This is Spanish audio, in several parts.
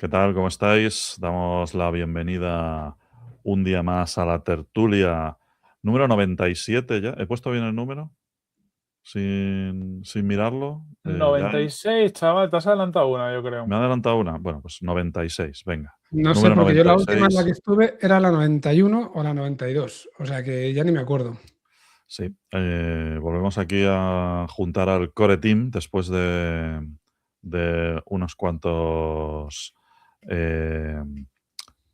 ¿Qué tal? ¿Cómo estáis? Damos la bienvenida un día más a la tertulia número 97 ya. ¿He puesto bien el número? Sin mirarlo. Ya 96, chaval, te has adelantado una, yo creo. me ha adelantado una. Bueno, pues 96, venga. No sé, Número porque yo la última en la 96. que estuve era la 91 o la 92. O sea que ya ni me acuerdo. Sí. Volvemos aquí a juntar al core team después de unos cuantos,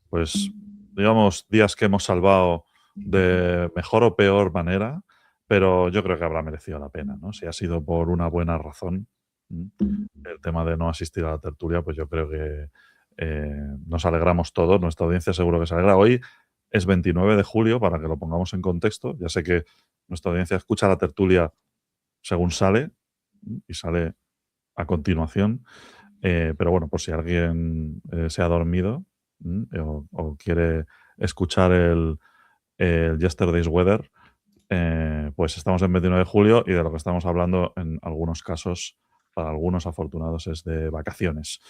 pues, digamos, días que hemos salvado de mejor o peor manera, pero yo creo que habrá merecido la pena, ¿no? Si ha sido por una buena razón, el tema de no asistir a la tertulia, pues yo creo que nos alegramos todos, nuestra audiencia seguro que se alegra. Hoy es 29 de julio, para que lo pongamos en contexto. Ya sé que nuestra audiencia escucha la tertulia según sale y sale a continuación. Pero bueno, por si alguien se ha dormido o quiere escuchar el Yesterday's Weather, pues estamos en 29 de julio y de lo que estamos hablando en algunos casos, para algunos afortunados, es de vacaciones.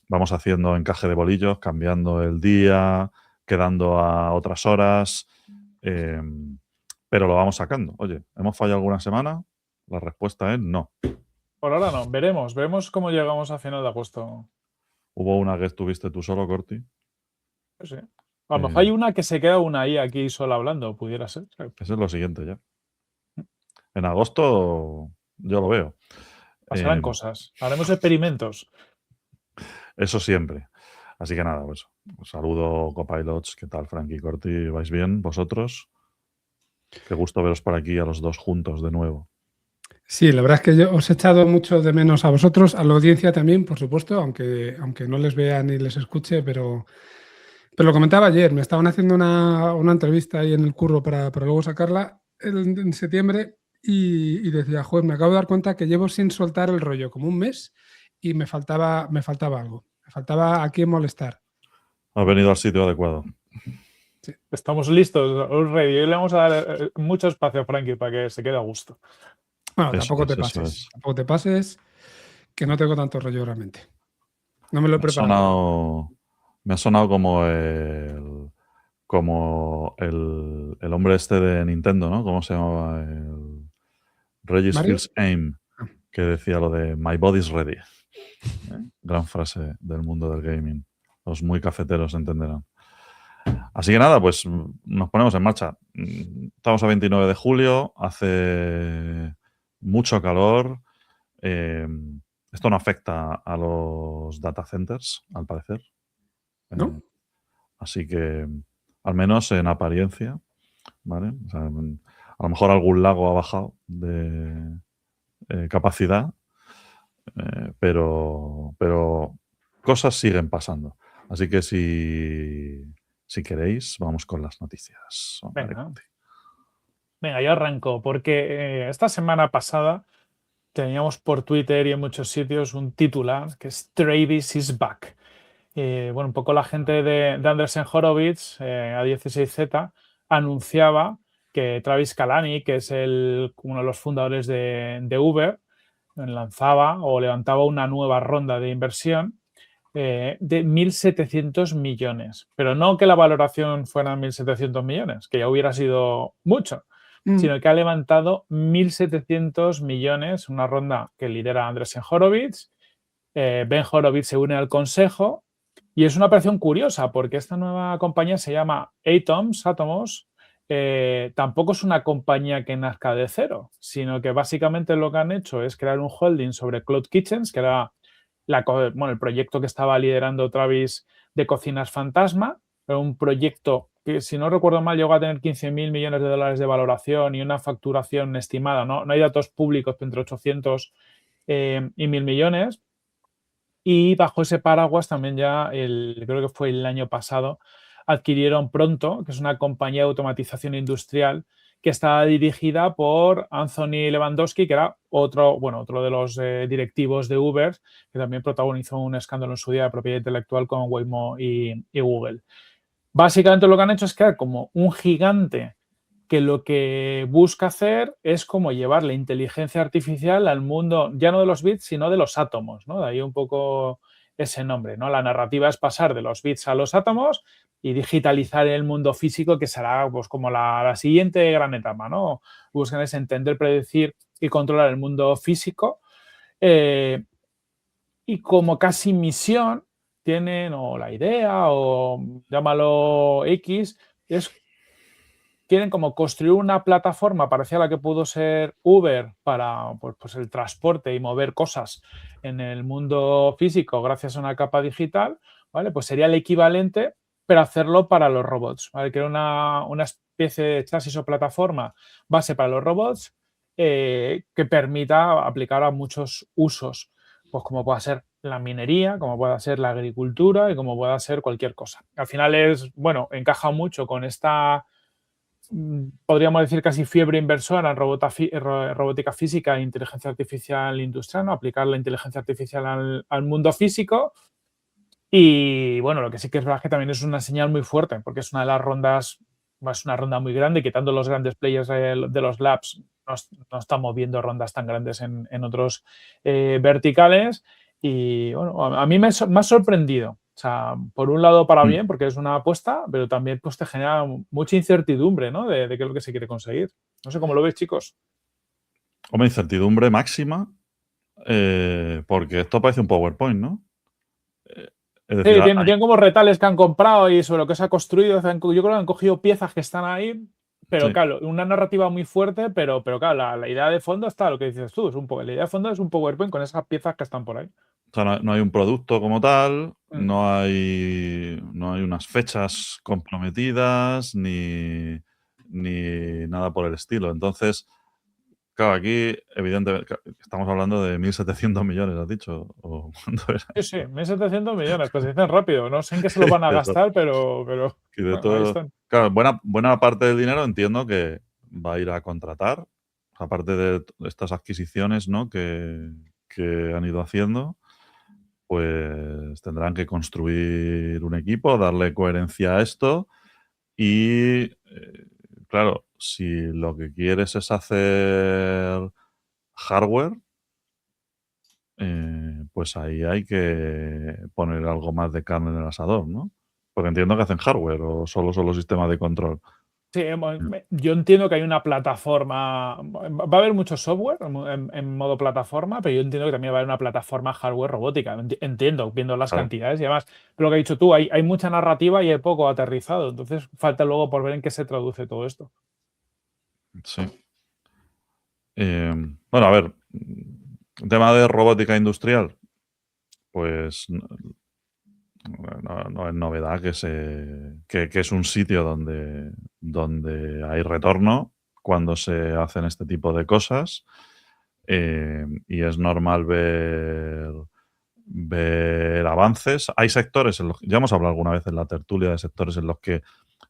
Vamos haciendo encaje de bolillos, cambiando el día, quedando a otras horas, pero lo vamos sacando. Oye, ¿hemos fallado alguna semana? La respuesta es no. Por ahora no, veremos cómo llegamos a final de agosto. Hubo una que estuviste tú solo, Corti. No sé. A lo mejor hay una que se queda una ahí aquí sola hablando, pudiera ser. Eso es lo siguiente ya. En agosto yo lo veo. Pasarán cosas, haremos experimentos. Eso siempre. Así que nada, pues saludo, copilots. ¿Qué tal, Frankie, Corti? ¿Vais bien vosotros? Qué gusto veros por aquí a los dos juntos de nuevo. Sí, la verdad es que yo os he echado mucho de menos a vosotros, a la audiencia también, por supuesto, aunque no les vea ni les escuche, pero lo comentaba ayer, me estaban haciendo una entrevista ahí en el curro para luego sacarla en septiembre y decía, joder, me acabo de dar cuenta que llevo sin soltar el rollo como un mes y me faltaba algo, me faltaba a quién molestar. Has venido al sitio adecuado. Sí, estamos listos, ready. Hoy le vamos a dar mucho espacio a Frankie para que se quede a gusto. Bueno, Eso tampoco te pases, que no tengo tanto rollo realmente. No me lo he preparado. Me ha sonado como el hombre este de Nintendo, ¿no? ¿Cómo se llamaba? El Regis ¿Mario? Fils-Aime, que decía lo de My body's ready. Gran frase del mundo del gaming. Los muy cafeteros entenderán. Así que nada, pues nos ponemos en marcha. Estamos a 29 de julio, hace mucho calor. Esto no afecta a los data centers, al parecer. ¿No? Así que, al menos en apariencia, ¿vale? O sea, a lo mejor algún lago ha bajado de capacidad, pero cosas siguen pasando. Así que si queréis, vamos con las noticias. Venga, yo arranco, porque esta semana pasada teníamos por Twitter y en muchos sitios un titular que es Travis is back. Bueno, un poco la gente de Andreessen Horowitz, A16Z, anunciaba que Travis Kalanick, que es uno de los fundadores de Uber, lanzaba o levantaba una nueva ronda de inversión de 1.700 millones. Pero no que la valoración fuera 1.700 millones, que ya hubiera sido mucho, sino que ha levantado 1.700 millones, una ronda que lidera Andreessen Horowitz. Ben Horowitz se une al consejo y es una operación curiosa porque esta nueva compañía se llama Atomos. Tampoco es una compañía que nazca de cero, sino que básicamente lo que han hecho es crear un holding sobre Cloud Kitchens, que era el proyecto que estaba liderando Travis de Cocinas Fantasma. Era un proyecto que, si no recuerdo mal, llegó a tener 15.000 millones de dólares de valoración y una facturación estimada. No hay datos públicos, entre 800 y 1.000 millones. Y bajo ese paraguas también ya, creo que fue el año pasado, adquirieron Pronto, que es una compañía de automatización industrial que está dirigida por Anthony Lewandowski, que era otro de los directivos de Uber, que también protagonizó un escándalo en su día de propiedad intelectual con Waymo y Google. Básicamente lo que han hecho es crear como un gigante que lo que busca hacer es como llevar la inteligencia artificial al mundo, ya no de los bits, sino de los átomos, ¿no? De ahí un poco ese nombre, ¿no? La narrativa es pasar de los bits a los átomos y digitalizar el mundo físico, que será pues, como la siguiente gran etapa, ¿no? Buscan es entender, predecir y controlar el mundo físico. Y como casi misión tienen, o la idea, o llámalo X, quieren como construir una plataforma parecida a la que pudo ser Uber para pues el transporte y mover cosas en el mundo físico gracias a una capa digital, ¿vale? Pues sería el equivalente, pero hacerlo para los robots, ¿vale? Que era una especie de chasis o plataforma base para los robots que permita aplicar a muchos usos, pues como pueda ser la minería, como pueda ser la agricultura y como pueda ser cualquier cosa. Al final bueno, encaja mucho con esta podríamos decir casi fiebre inversora en robótica física e inteligencia artificial industrial, ¿no? Aplicar la inteligencia artificial al mundo físico. Y bueno, lo que sí que es verdad es que también es una señal muy fuerte, porque es una de las rondas, es una ronda muy grande, quitando los grandes players de los labs, no estamos viendo rondas tan grandes en otros verticales. Y bueno, a mí me ha sorprendido. O sea, por un lado para bien, porque es una apuesta, pero también pues, te genera mucha incertidumbre, ¿no? De qué es lo que se quiere conseguir. No sé cómo lo veis, chicos. Hombre, incertidumbre máxima, porque esto parece un PowerPoint, ¿no? Es Sí, decir, tienen como retales que han comprado y sobre lo que se ha construido. Yo creo que han cogido piezas que están ahí, pero sí. claro, una narrativa muy fuerte, pero claro, la idea de fondo está lo que dices tú. La idea de fondo es un PowerPoint con esas piezas que están por ahí. O sea, no hay un producto como tal, Mm. no hay unas fechas comprometidas ni nada por el estilo. Entonces, claro, aquí evidentemente estamos hablando de 1.700 millones, ¿has dicho? ¿O cuánto era? Sí, sí, 1.700 millones, pues se dicen rápido. No sé en qué se los van a gastar, pero Y de bueno, ahí todo, están. claro, buena parte del dinero entiendo que va a ir a contratar, aparte de estas adquisiciones, ¿no? que han ido haciendo, pues tendrán que construir un equipo, darle coherencia a esto y, claro, si lo que quieres es hacer hardware, pues ahí hay que poner algo más de carne en el asador, ¿no? Porque entiendo que hacen hardware o solo son los sistemas de control. Sí, yo entiendo que hay una plataforma. Va a haber mucho software en modo plataforma, pero yo entiendo que también va a haber una plataforma hardware robótica. Entiendo, viendo las Claro, cantidades y demás. Pero lo que has dicho tú, hay mucha narrativa y hay poco aterrizado. Entonces, falta luego por ver en qué se traduce todo esto. sí. Bueno, a ver, tema de robótica industrial, pues no es novedad que es un sitio donde hay retorno cuando se hacen este tipo de cosas, y es normal ver avances. Hay sectores en los que, ya hemos hablado alguna vez en la tertulia de sectores en los que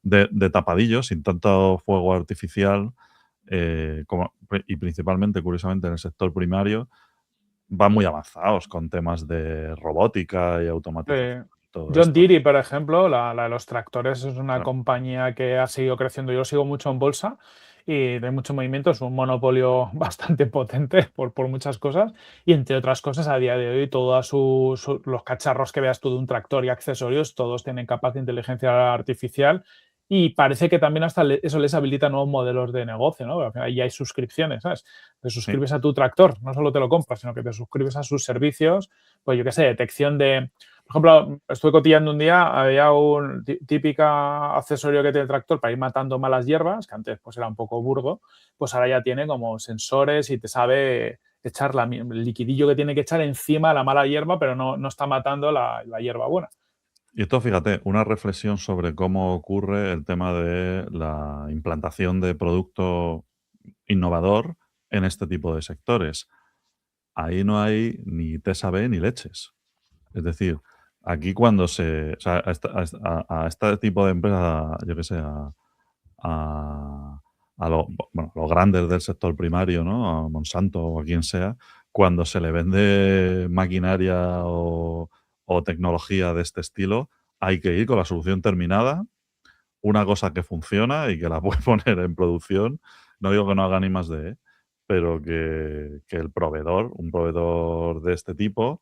de tapadillo, sin tanto fuego artificial, y principalmente, curiosamente, en el sector primario, van muy avanzados con temas de robótica y automatización Eh, y todo John esto. Deere, por ejemplo, la de los tractores, es una Claro. compañía que ha seguido creciendo. Yo lo sigo mucho en bolsa y de mucho movimiento. Es un monopolio bastante potente por muchas cosas. Y entre otras cosas, a día de hoy, todos los cacharros que veas tú de un tractor y accesorios, todos tienen capas de inteligencia artificial. Y parece que también hasta eso les habilita nuevos modelos de negocio, ¿no? Al final ahí hay suscripciones, ¿sabes? Te Sí, suscribes a tu tractor, no solo te lo compras, sino que te suscribes a sus servicios, pues yo qué sé, detección de por ejemplo, estuve cotillando un día, había un típica accesorio que tiene el tractor para ir matando malas hierbas, que antes pues era un poco burdo, pues ahora ya tiene como sensores y te sabe echar el liquidillo que tiene que echar encima de la mala hierba, pero no está matando la hierba buena. y esto, fíjate, una reflexión sobre cómo ocurre el tema de la implantación de producto innovador en este tipo de sectores. Ahí no hay ni TESA B ni leches. Es decir, aquí cuando o sea, a este tipo de empresas, yo qué sé, a, bueno, los grandes del sector primario, ¿no? A Monsanto o a quien sea, cuando se le vende maquinaria o tecnología de este estilo, hay que ir con la solución terminada, una cosa que funciona y que la puede poner en producción. No digo que no haga ni más de, pero que el proveedor, un proveedor de este tipo,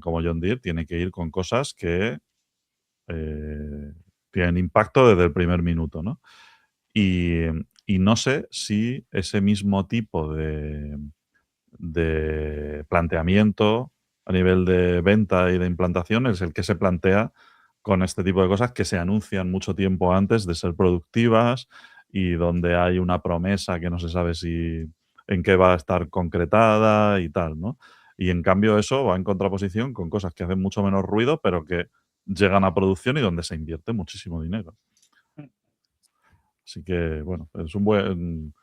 como John Deere, tiene que ir con cosas que tienen impacto desde el primer minuto, ¿no? Y no sé si ese mismo tipo de planteamiento a nivel de venta y de implantación es el que se plantea con este tipo de cosas que se anuncian mucho tiempo antes de ser productivas y donde hay una promesa que no se sabe si en qué va a estar concretada y tal, ¿no? Y en cambio eso va en contraposición con cosas que hacen mucho menos ruido, pero que llegan a producción y donde se invierte muchísimo dinero. Así que, bueno, es un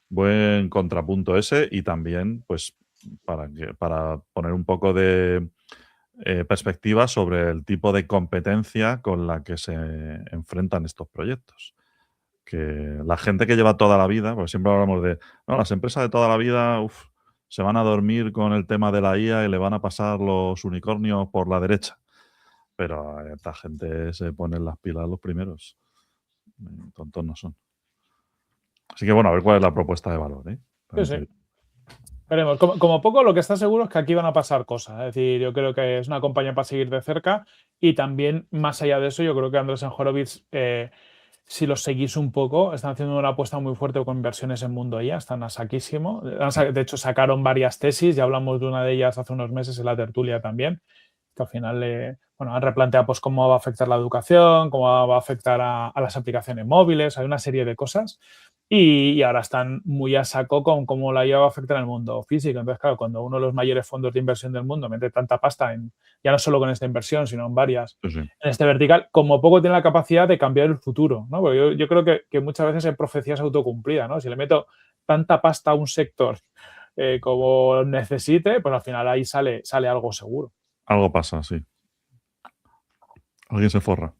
buen contrapunto ese y también, pues, para poner un poco de perspectiva sobre el tipo de competencia con la que se enfrentan estos proyectos. Que la gente que lleva toda la vida, porque siempre hablamos de, no, las empresas de toda la vida, se van a dormir con el tema de la IA y le van a pasar los unicornios por la derecha. Pero esta gente se pone las pilas los primeros. Tontos no son. Así que bueno, a ver cuál es la propuesta de valor, ¿eh? Sí. Veremos. Como poco, lo que está seguro es que aquí van a pasar cosas. Es decir, yo creo que es una compañía para seguir de cerca y también, más allá de eso, yo creo que Andreessen Horowitz, si los seguís un poco, están haciendo una apuesta muy fuerte con inversiones en mundo IA, están a saquísimo. De hecho, sacaron varias tesis, ya hablamos de una de ellas hace unos meses en la tertulia también, que al final han replanteado pues, cómo va a afectar la educación, cómo va a afectar a las aplicaciones móviles, hay una serie de cosas. Y ahora están muy a saco con cómo la IA va a afectar en el mundo físico. Entonces, claro, cuando uno de los mayores fondos de inversión del mundo mete tanta pasta ya no solo con esta inversión, sino en varias, Sí. en este vertical, como poco tiene la capacidad de cambiar el futuro, ¿no? Porque yo creo que muchas veces hay profecías autocumplidas, ¿no? Si le meto tanta pasta a un sector como necesite, pues al final ahí sale algo seguro. Algo pasa, sí. Alguien se forra.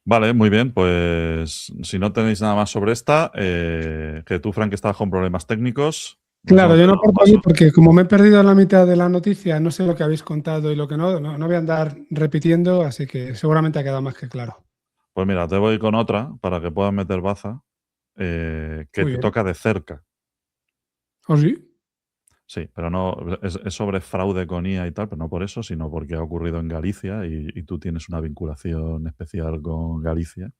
Vale, muy bien, pues si no tenéis nada más sobre esta, que tú, Frank, estabas con problemas técnicos. Claro, yo no aporto aquí porque como me he perdido la mitad de la noticia, no sé lo que habéis contado y lo que no voy a andar repitiendo, así que seguramente ha quedado más que claro. Pues mira, te voy con otra para que puedas meter baza, que Muy te bien. toca de cerca. ¿O sí? Sí, pero no es sobre fraude con IA y tal, pero no por eso, sino porque ha ocurrido en Galicia y tú tienes una vinculación especial con Galicia.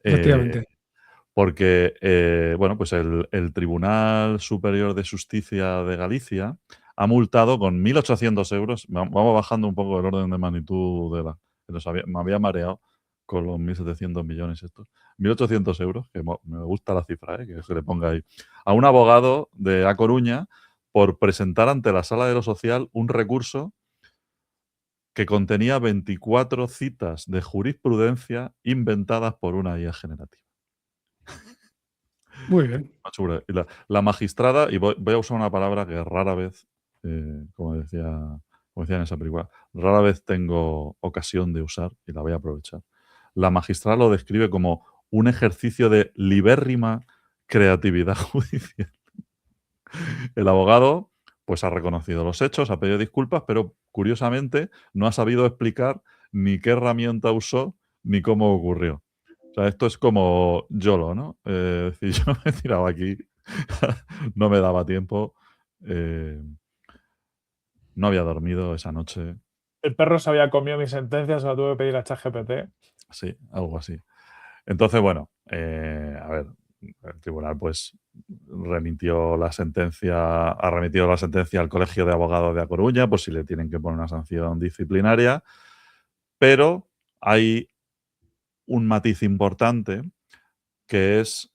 Efectivamente. Porque, bueno, pues el Tribunal Superior de Justicia de Galicia ha multado con 1.800 euros. Vamos bajando un poco el orden de magnitud me había mareado con los 1.700 millones estos. 1.800 euros, que me gusta la cifra, que se le ponga ahí, a un abogado de A Coruña por presentar ante la Sala de lo Social un recurso que contenía 24 citas de jurisprudencia inventadas por una IA generativa. Muy bien. Y la magistrada, y voy a usar una palabra que rara vez, como decía en esa película, rara vez tengo ocasión de usar y la voy a aprovechar. La magistrada lo describe como un ejercicio de libérrima creatividad judicial. El abogado, pues ha reconocido los hechos, ha pedido disculpas, pero curiosamente no ha sabido explicar ni qué herramienta usó ni cómo ocurrió. O sea, esto es como YOLO, ¿no? Es decir, yo me he tirado aquí, no me daba tiempo, no había dormido esa noche. El perro se había comido mi sentencia, se la tuve que pedir a ChatGPT. Sí, algo así. Entonces, bueno, a ver, el tribunal pues ha remitido la sentencia al Colegio de Abogados de A Coruña, por si le tienen que poner una sanción disciplinaria, pero hay un matiz importante que es,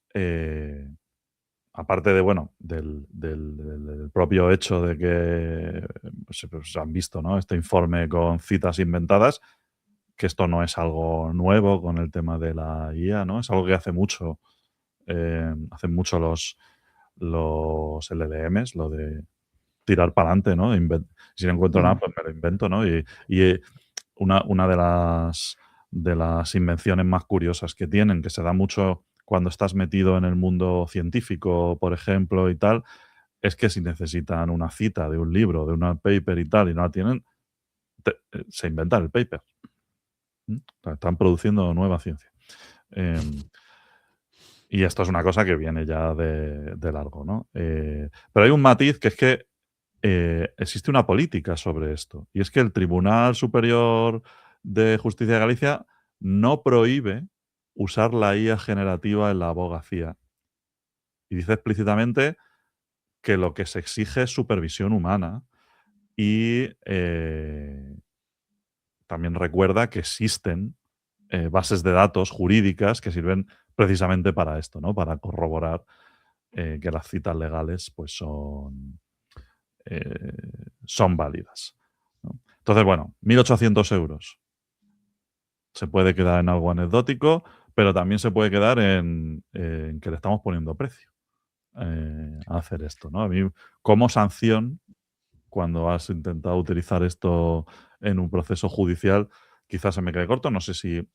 aparte de, bueno, del propio hecho de que pues, han visto, ¿no?, este informe con citas inventadas, que esto no es algo nuevo con el tema de la IA, ¿no? Es algo que hacen mucho los LLMs, lo de tirar para adelante, ¿no? Si no encuentro nada, pues me lo invento, ¿no? Y una de las invenciones más curiosas que tienen, que se da mucho cuando estás metido en el mundo científico, por ejemplo, y tal, es que si necesitan una cita de un libro, de una paper y tal, y no la tienen, se inventan el paper. Están produciendo nueva ciencia. Y esto es una cosa que viene ya de largo, ¿no? Pero hay un matiz que es que existe una política sobre esto. Y es que el Tribunal Superior de Justicia de Galicia no prohíbe usar la IA generativa en la abogacía. Y dice explícitamente que lo que se exige es supervisión humana y también recuerda que existen bases de datos jurídicas que sirven precisamente para esto, ¿no? Para corroborar que las citas legales pues son válidas, ¿no? Entonces, bueno, 1.800 euros. Se puede quedar en algo anecdótico, pero también se puede quedar en que le estamos poniendo precio a hacer esto, ¿no? A mí, como sanción, cuando has intentado utilizar esto en un proceso judicial, quizás se me quede corto. No sé si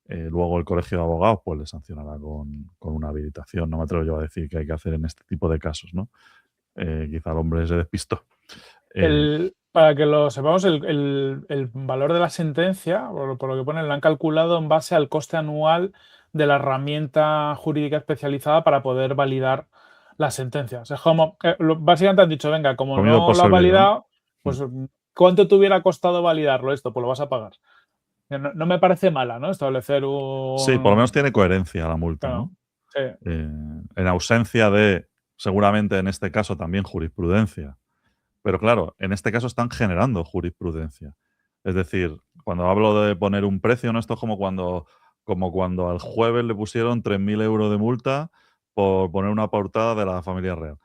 luego el colegio de abogados pues le sancionará con una habilitación. No me atrevo yo a decir qué hay que hacer en este tipo de casos, ¿no? Quizá el hombre se despistó. Para que lo sepamos, el valor de la sentencia, por lo que ponen, la han calculado en base al coste anual de la herramienta jurídica especializada para poder validar las sentencias. Es como, básicamente han dicho, venga, como Comido no por lo has servido, ¿no? validado, pues ¿cuánto te hubiera costado validarlo esto? Pues lo vas a pagar. No me parece mala, ¿no? Establecer Sí, por lo un... menos tiene coherencia la multa, Claro, ¿no? sí. En ausencia de, seguramente en este caso también jurisprudencia. Pero claro, en este caso están generando jurisprudencia. Es decir, cuando hablo de poner un precio, ¿no? Esto es como cuando al jueves le pusieron 3.000 euros de multa por poner una portada de la familia real.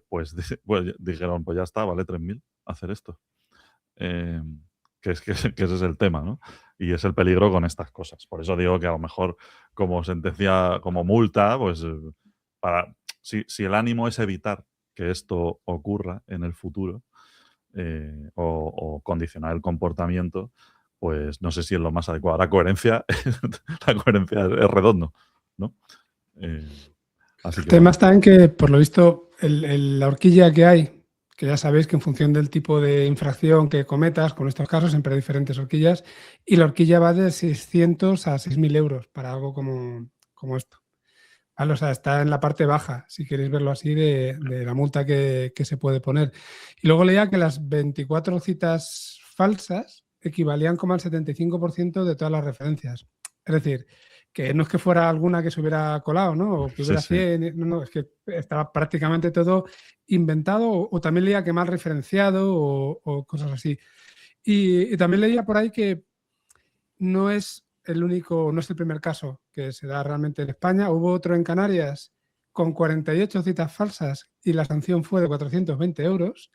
Pues, pues dijeron, pues ya está, vale 3.000 hacer esto. Eh, que ese es el tema, ¿no? Y es el peligro con estas cosas. Por eso digo que a lo mejor como sentencia, como multa, pues si el ánimo es evitar que esto ocurra en el futuro o condicionar el comportamiento, pues no sé si es lo más adecuado. La coherencia es redondo, ¿no? Así El que tema bueno. está en que, por lo visto, la horquilla que hay, que ya sabéis que en función del tipo de infracción que cometas, con estos casos siempre hay diferentes horquillas, y la horquilla va de 600 a 6.000 euros para algo como esto. ¿Vale? O sea, está en la parte baja, si queréis verlo así, de la multa que se puede poner. Y luego leía que las 24 citas falsas equivalían como al 75% de todas las referencias. Es decir, que no es que fuera alguna que se hubiera colado, ¿no? O que Sí, hubiera sí. 100, no, es que estaba prácticamente todo inventado o también leía que mal referenciado o cosas así. Y también leía por ahí que no es el único, no es el primer caso que se da realmente en España. Hubo otro en Canarias con 48 citas falsas y la sanción fue de 420 euros,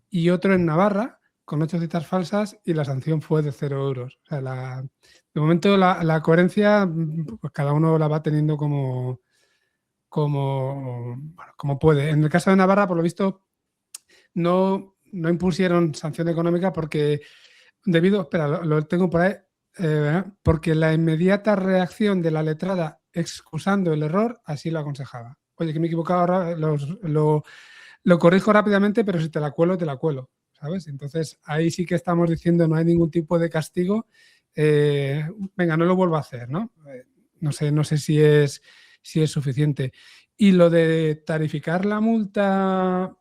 y otro en Navarra con 8 citas falsas y la sanción fue de 0 euros. O sea, de momento la coherencia, pues cada uno la va teniendo como puede. En el caso de Navarra, por lo visto, no impusieron sanción económica porque espera, lo tengo por ahí, porque la inmediata reacción de la letrada excusando el error así lo aconsejaba. Oye, que me he equivocado ahora, lo corrijo rápidamente, pero si te la cuelo, ¿sabes? Entonces ahí sí que estamos diciendo no hay ningún tipo de castigo, venga, no lo vuelvo a hacer, ¿no? No sé si es suficiente. Y lo de tarificar la multa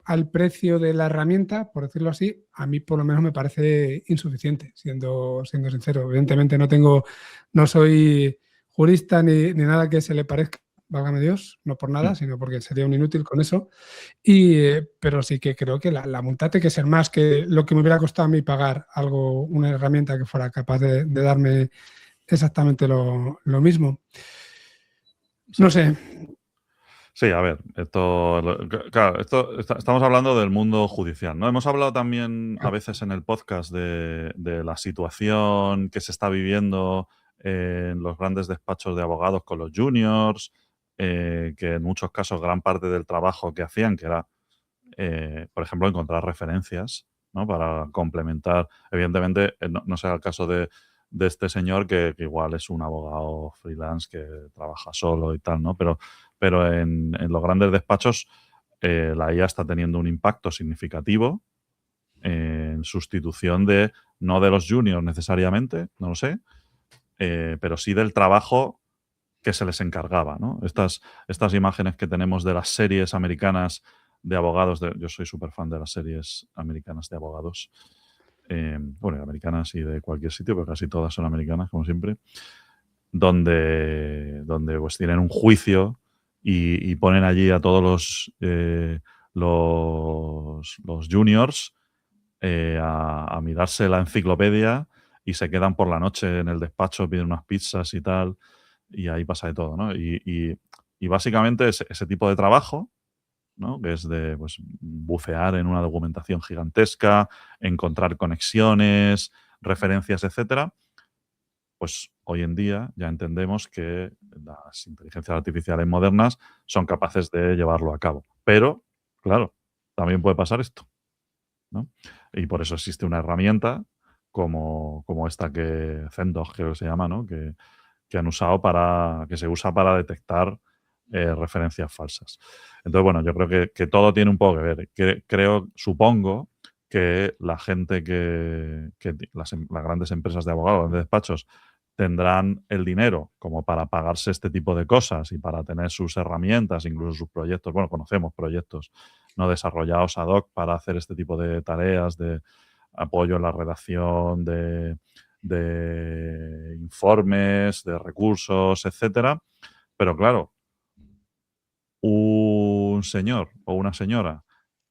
al precio de la herramienta, por decirlo así, a mí por lo menos me parece insuficiente, siendo sincero. Evidentemente no soy jurista ni nada que se le parezca, válgame Dios, no por nada, sino porque sería un inútil con eso. Pero sí que creo que la multa tiene que ser más que lo que me hubiera costado a mí pagar una herramienta que fuera capaz de darme exactamente lo mismo. No sé. Sí, a ver, claro, estamos hablando del mundo judicial, ¿no? Hemos hablado también a veces en el podcast de la situación que se está viviendo en los grandes despachos de abogados con los juniors, que en muchos casos gran parte del trabajo que hacían, que era, por ejemplo, encontrar referencias, ¿no? Para complementar, evidentemente, no sea el caso de este señor que igual es un abogado freelance que trabaja solo y tal, ¿no? Pero en los grandes despachos la IA está teniendo un impacto significativo en sustitución no de los juniors necesariamente, no lo sé, pero sí del trabajo que se les encargaba, ¿no? Estas imágenes que tenemos de las series americanas de abogados, yo soy súper fan de las series americanas de abogados, bueno, americanas y de cualquier sitio, pero casi todas son americanas, como siempre, donde pues tienen un juicio y ponen allí a todos los juniors a mirarse la enciclopedia y se quedan por la noche en el despacho, piden unas pizzas y tal, y ahí pasa de todo, ¿no? Y básicamente ese tipo de trabajo, ¿no? Que es de pues, bucear en una documentación gigantesca, encontrar conexiones, referencias, etcétera, pues hoy en día ya entendemos que las inteligencias artificiales modernas son capaces de llevarlo a cabo. Pero, claro, también puede pasar esto, ¿no? Y por eso existe una herramienta como esta que Zendog, creo que se llama, ¿no? Que han usado que se usa para detectar referencias falsas. Entonces, bueno, yo creo que todo tiene un poco que ver. Supongo que la gente las grandes empresas de abogados, de despachos, tendrán el dinero como para pagarse este tipo de cosas y para tener sus herramientas, incluso sus proyectos. Bueno, conocemos proyectos no desarrollados ad hoc para hacer este tipo de tareas, de apoyo en la redacción de informes, de recursos, etcétera. Pero claro, un señor o una señora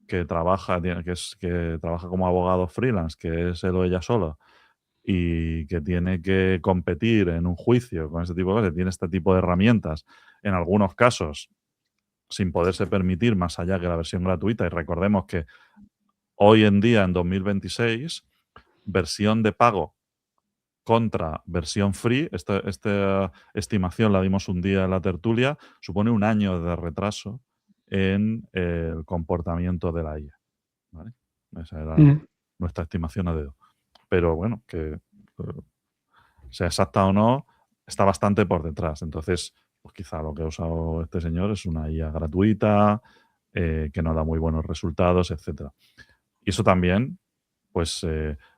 que trabaja como abogado freelance, que es él o ella sola, y que tiene que competir en un juicio con este tipo de cosas, tiene este tipo de herramientas, en algunos casos sin poderse permitir más allá que la versión gratuita. Y recordemos que hoy en día, en 2026, versión de pago contra versión free, esta estimación la dimos un día en la tertulia, supone un año de retraso en el comportamiento de la IA. ¿Vale? Esa era nuestra estimación a dedo. Pero bueno, que sea exacta o no, está bastante por detrás. Entonces, pues quizá lo que ha usado este señor es una IA gratuita, que no da muy buenos resultados, etcétera. Y eso también, pues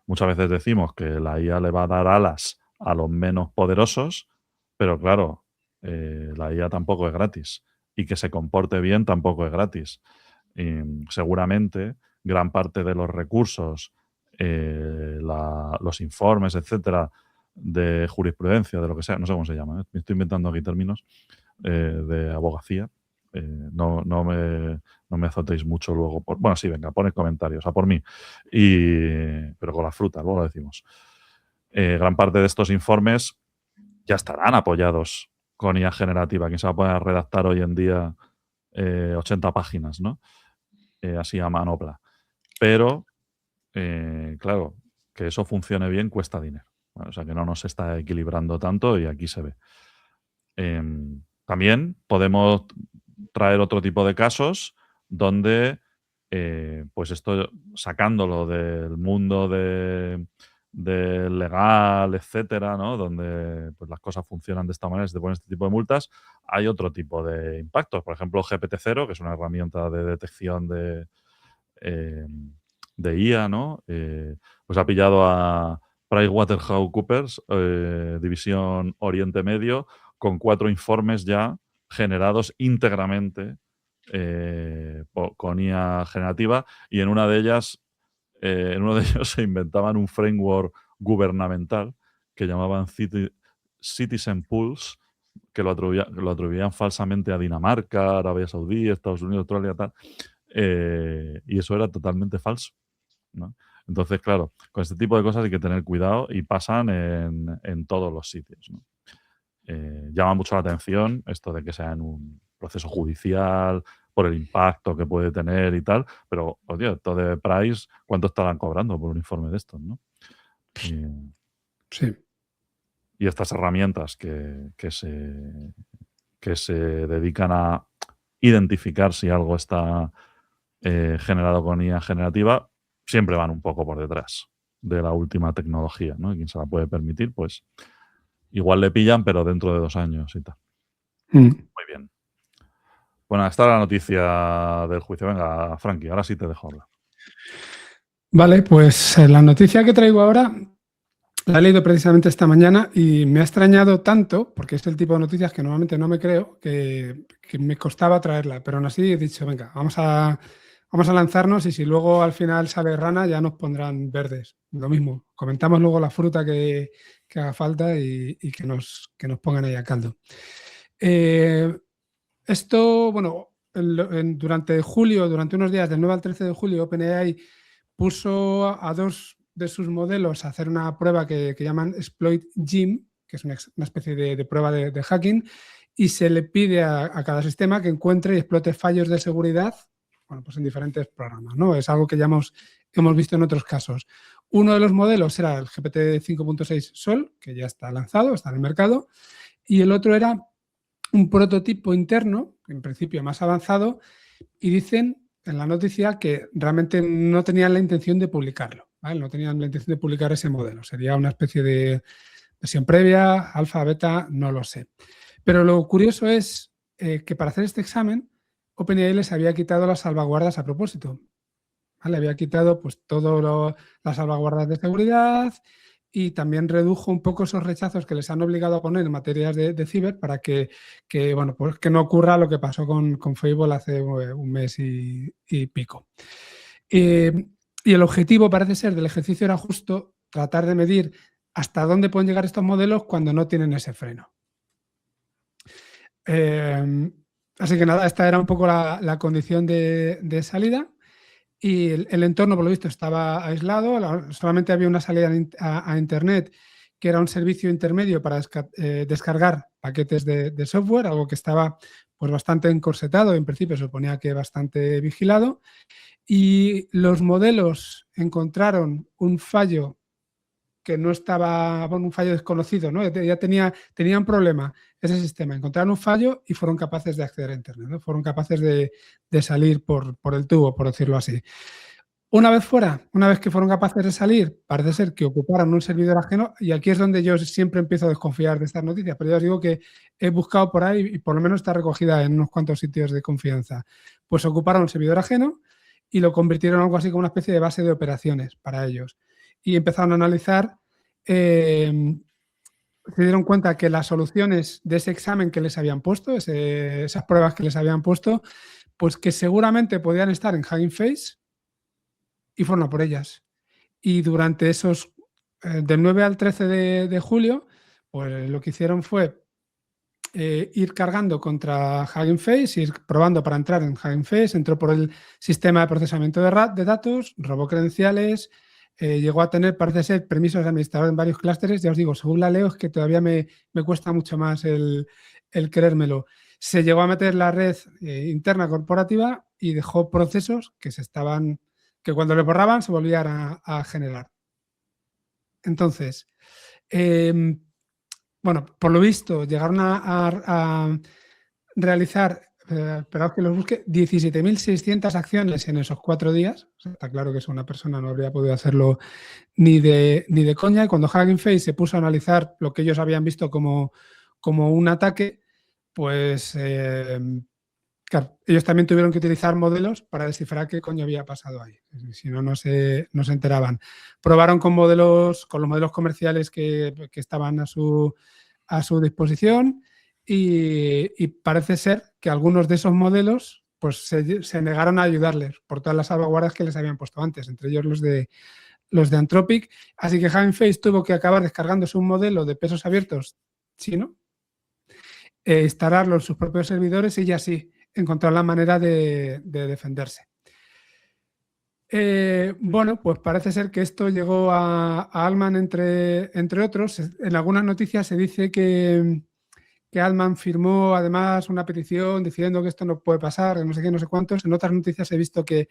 muchas veces decimos que la IA le va a dar alas a los menos poderosos, pero claro, la IA tampoco es gratis. Y que se comporte bien tampoco es gratis. Seguramente gran parte de los recursos, los informes, etcétera, de jurisprudencia, de lo que sea, no sé cómo se llama, me estoy inventando aquí términos, de abogacía. No me azotéis mucho luego. Bueno, sí, venga, poned comentarios, a por mí. Pero con la fruta, luego lo decimos. Gran parte de estos informes ya estarán apoyados con IA generativa. ¿Quién se va a poner a redactar hoy en día 80 páginas, ¿no? Así a manopla. Pero, claro, que eso funcione bien cuesta dinero. Bueno, o sea, que no nos está equilibrando tanto y aquí se ve. También podemos traer otro tipo de casos donde, pues esto, sacándolo del mundo del legal, etcétera, ¿no? Donde pues las cosas funcionan de esta manera, se te ponen este tipo de multas, hay otro tipo de impactos. Por ejemplo, GPT-0, que es una herramienta de detección de IA, ¿no? Pues ha pillado a PricewaterhouseCoopers, División Oriente Medio, con 4 informes ya generados íntegramente con IA generativa, y en una de ellas, en uno de ellos se inventaban un framework gubernamental que llamaban Citizen Pulse, que lo atribuían falsamente a Dinamarca, Arabia Saudí, Estados Unidos, Australia, tal. Y eso era totalmente falso, ¿no? Entonces, claro, con este tipo de cosas hay que tener cuidado y pasan en todos los sitios, ¿no? Llama mucho la atención esto de que sea en un proceso judicial, por el impacto que puede tener y tal, pero, oye, esto de Price, ¿cuánto estarán cobrando por un informe de estos, no? Sí. Y estas herramientas que se dedican a identificar si algo está generado con IA generativa, siempre van un poco por detrás de la última tecnología, ¿no? Y quien se la puede permitir, pues igual le pillan, pero dentro de 2 años y tal. Muy bien. Bueno, esta es la noticia del juicio. Venga, Frankie, ahora sí te dejo hablar. Vale, pues la noticia que traigo ahora la he leído precisamente esta mañana y me ha extrañado tanto, porque es el tipo de noticias que normalmente no me creo, que me costaba traerla. Pero aún así he dicho, venga, vamos a vamos a lanzarnos y si luego al final sale rana ya nos pondrán verdes. Lo mismo, comentamos luego la fruta que haga falta y que nos pongan ahí a caldo. Esto, bueno, durante julio, durante unos días del 9 al 13 de julio, OpenAI puso a 2 de sus modelos a hacer una prueba que llaman Exploit Gym, que es una especie de prueba de hacking, y se le pide a cada sistema que encuentre y explote fallos de seguridad, bueno, pues en diferentes programas, ¿no? Es algo que ya hemos visto en otros casos. Uno de los modelos era el GPT 5.6 Sol, que ya está lanzado, está en el mercado, y el otro era un prototipo interno, en principio más avanzado, y dicen en la noticia que realmente no tenían la intención de publicarlo, ¿vale? No tenían la intención de publicar ese modelo. Sería una especie de versión previa, alfa, beta, no lo sé. Pero lo curioso es que para hacer este examen, OpenAI les había quitado las salvaguardas a propósito. ¿Vale? Había quitado pues todas las salvaguardas de seguridad y también redujo un poco esos rechazos que les han obligado a poner en materias de ciber para que bueno, pues que no ocurra lo que pasó con Fable hace un mes y pico. Y el objetivo parece ser del ejercicio era justo tratar de medir hasta dónde pueden llegar estos modelos cuando no tienen ese freno. Así que nada, esta era un poco la condición de salida. Y el entorno, por lo visto, estaba aislado, solamente había una salida a Internet, que era un servicio intermedio para descargar paquetes de software, algo que estaba pues, bastante encorsetado, en principio se suponía que bastante vigilado, y los modelos encontraron un fallo que no estaba, bueno, un fallo desconocido, ¿no? Ya tenía un problema ese sistema, encontraron un fallo y fueron capaces de acceder a Internet, ¿no? Fueron capaces de salir por el tubo, por decirlo así. Una vez que fueron capaces de salir, parece ser que ocuparon un servidor ajeno y aquí es donde yo siempre empiezo a desconfiar de estas noticias, pero ya os digo que he buscado por ahí y por lo menos está recogida en unos cuantos sitios de confianza. Pues ocuparon un servidor ajeno y lo convirtieron en algo así como una especie de base de operaciones para ellos. Y empezaron a analizar, se dieron cuenta que las soluciones de ese examen que les habían puesto, esas pruebas que les habían puesto, pues que seguramente podían estar en Hugging Face y fueron a por ellas. Y durante esos, del 9 al 13 de julio, pues lo que hicieron fue ir cargando contra Hugging Face, ir probando para entrar en Hugging Face, entró por el sistema de procesamiento de datos, robó credenciales, llegó a tener, parece ser, permisos de administrador en varios clústeres. Ya os digo, según la leo, es que todavía me cuesta mucho más el creérmelo. Se llegó a meter la red interna corporativa y dejó procesos que cuando le borraban se volvían a generar. Entonces, bueno, por lo visto, llegaron a realizar, esperad que los busque, 17.600 acciones en esos 4 días. O sea, está claro que una persona no habría podido hacerlo ni de coña. Y cuando Hugging Face se puso a analizar lo que ellos habían visto como un ataque, pues claro, ellos también tuvieron que utilizar modelos para descifrar qué coño había pasado ahí. Si no, no se enteraban. Probaron con los modelos comerciales que estaban a su disposición y parece ser que algunos de esos modelos pues se negaron a ayudarles por todas las salvaguardas que les habían puesto antes, entre ellos los de Anthropic. Así que Hugging Face tuvo que acabar descargándose un modelo de pesos abiertos chino, instalarlo en sus propios servidores y ya sí encontrar la manera de defenderse. Bueno, pues parece ser que esto llegó a Altman entre otros. En algunas noticias se dice que Altman firmó además una petición diciendo que esto no puede pasar, no sé qué, no sé cuántos. En otras noticias he visto que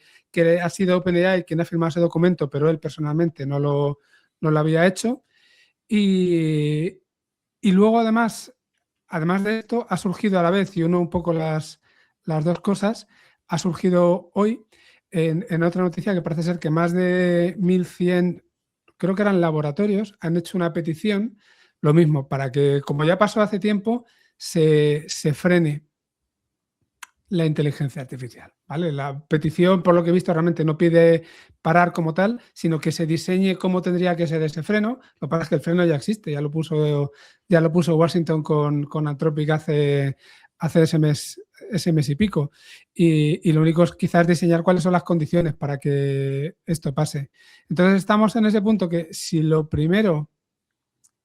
ha sido OpenAI quien ha firmado ese documento, pero él personalmente no lo había hecho. Y luego además de esto ha surgido a la vez, y uno un poco las dos cosas, ha surgido hoy en otra noticia que parece ser que más de 1.100, creo que eran laboratorios, han hecho una petición, lo mismo, para que, como ya pasó hace tiempo, se frene la inteligencia artificial, ¿vale? La petición, por lo que he visto, realmente no pide parar como tal, sino que se diseñe cómo tendría que ser ese freno. Lo que pasa es que el freno ya existe, ya lo puso Washington con Anthropic hace ese mes ese mes y pico. Y lo único es quizás diseñar cuáles son las condiciones para que esto pase. Entonces estamos en ese punto que si lo primero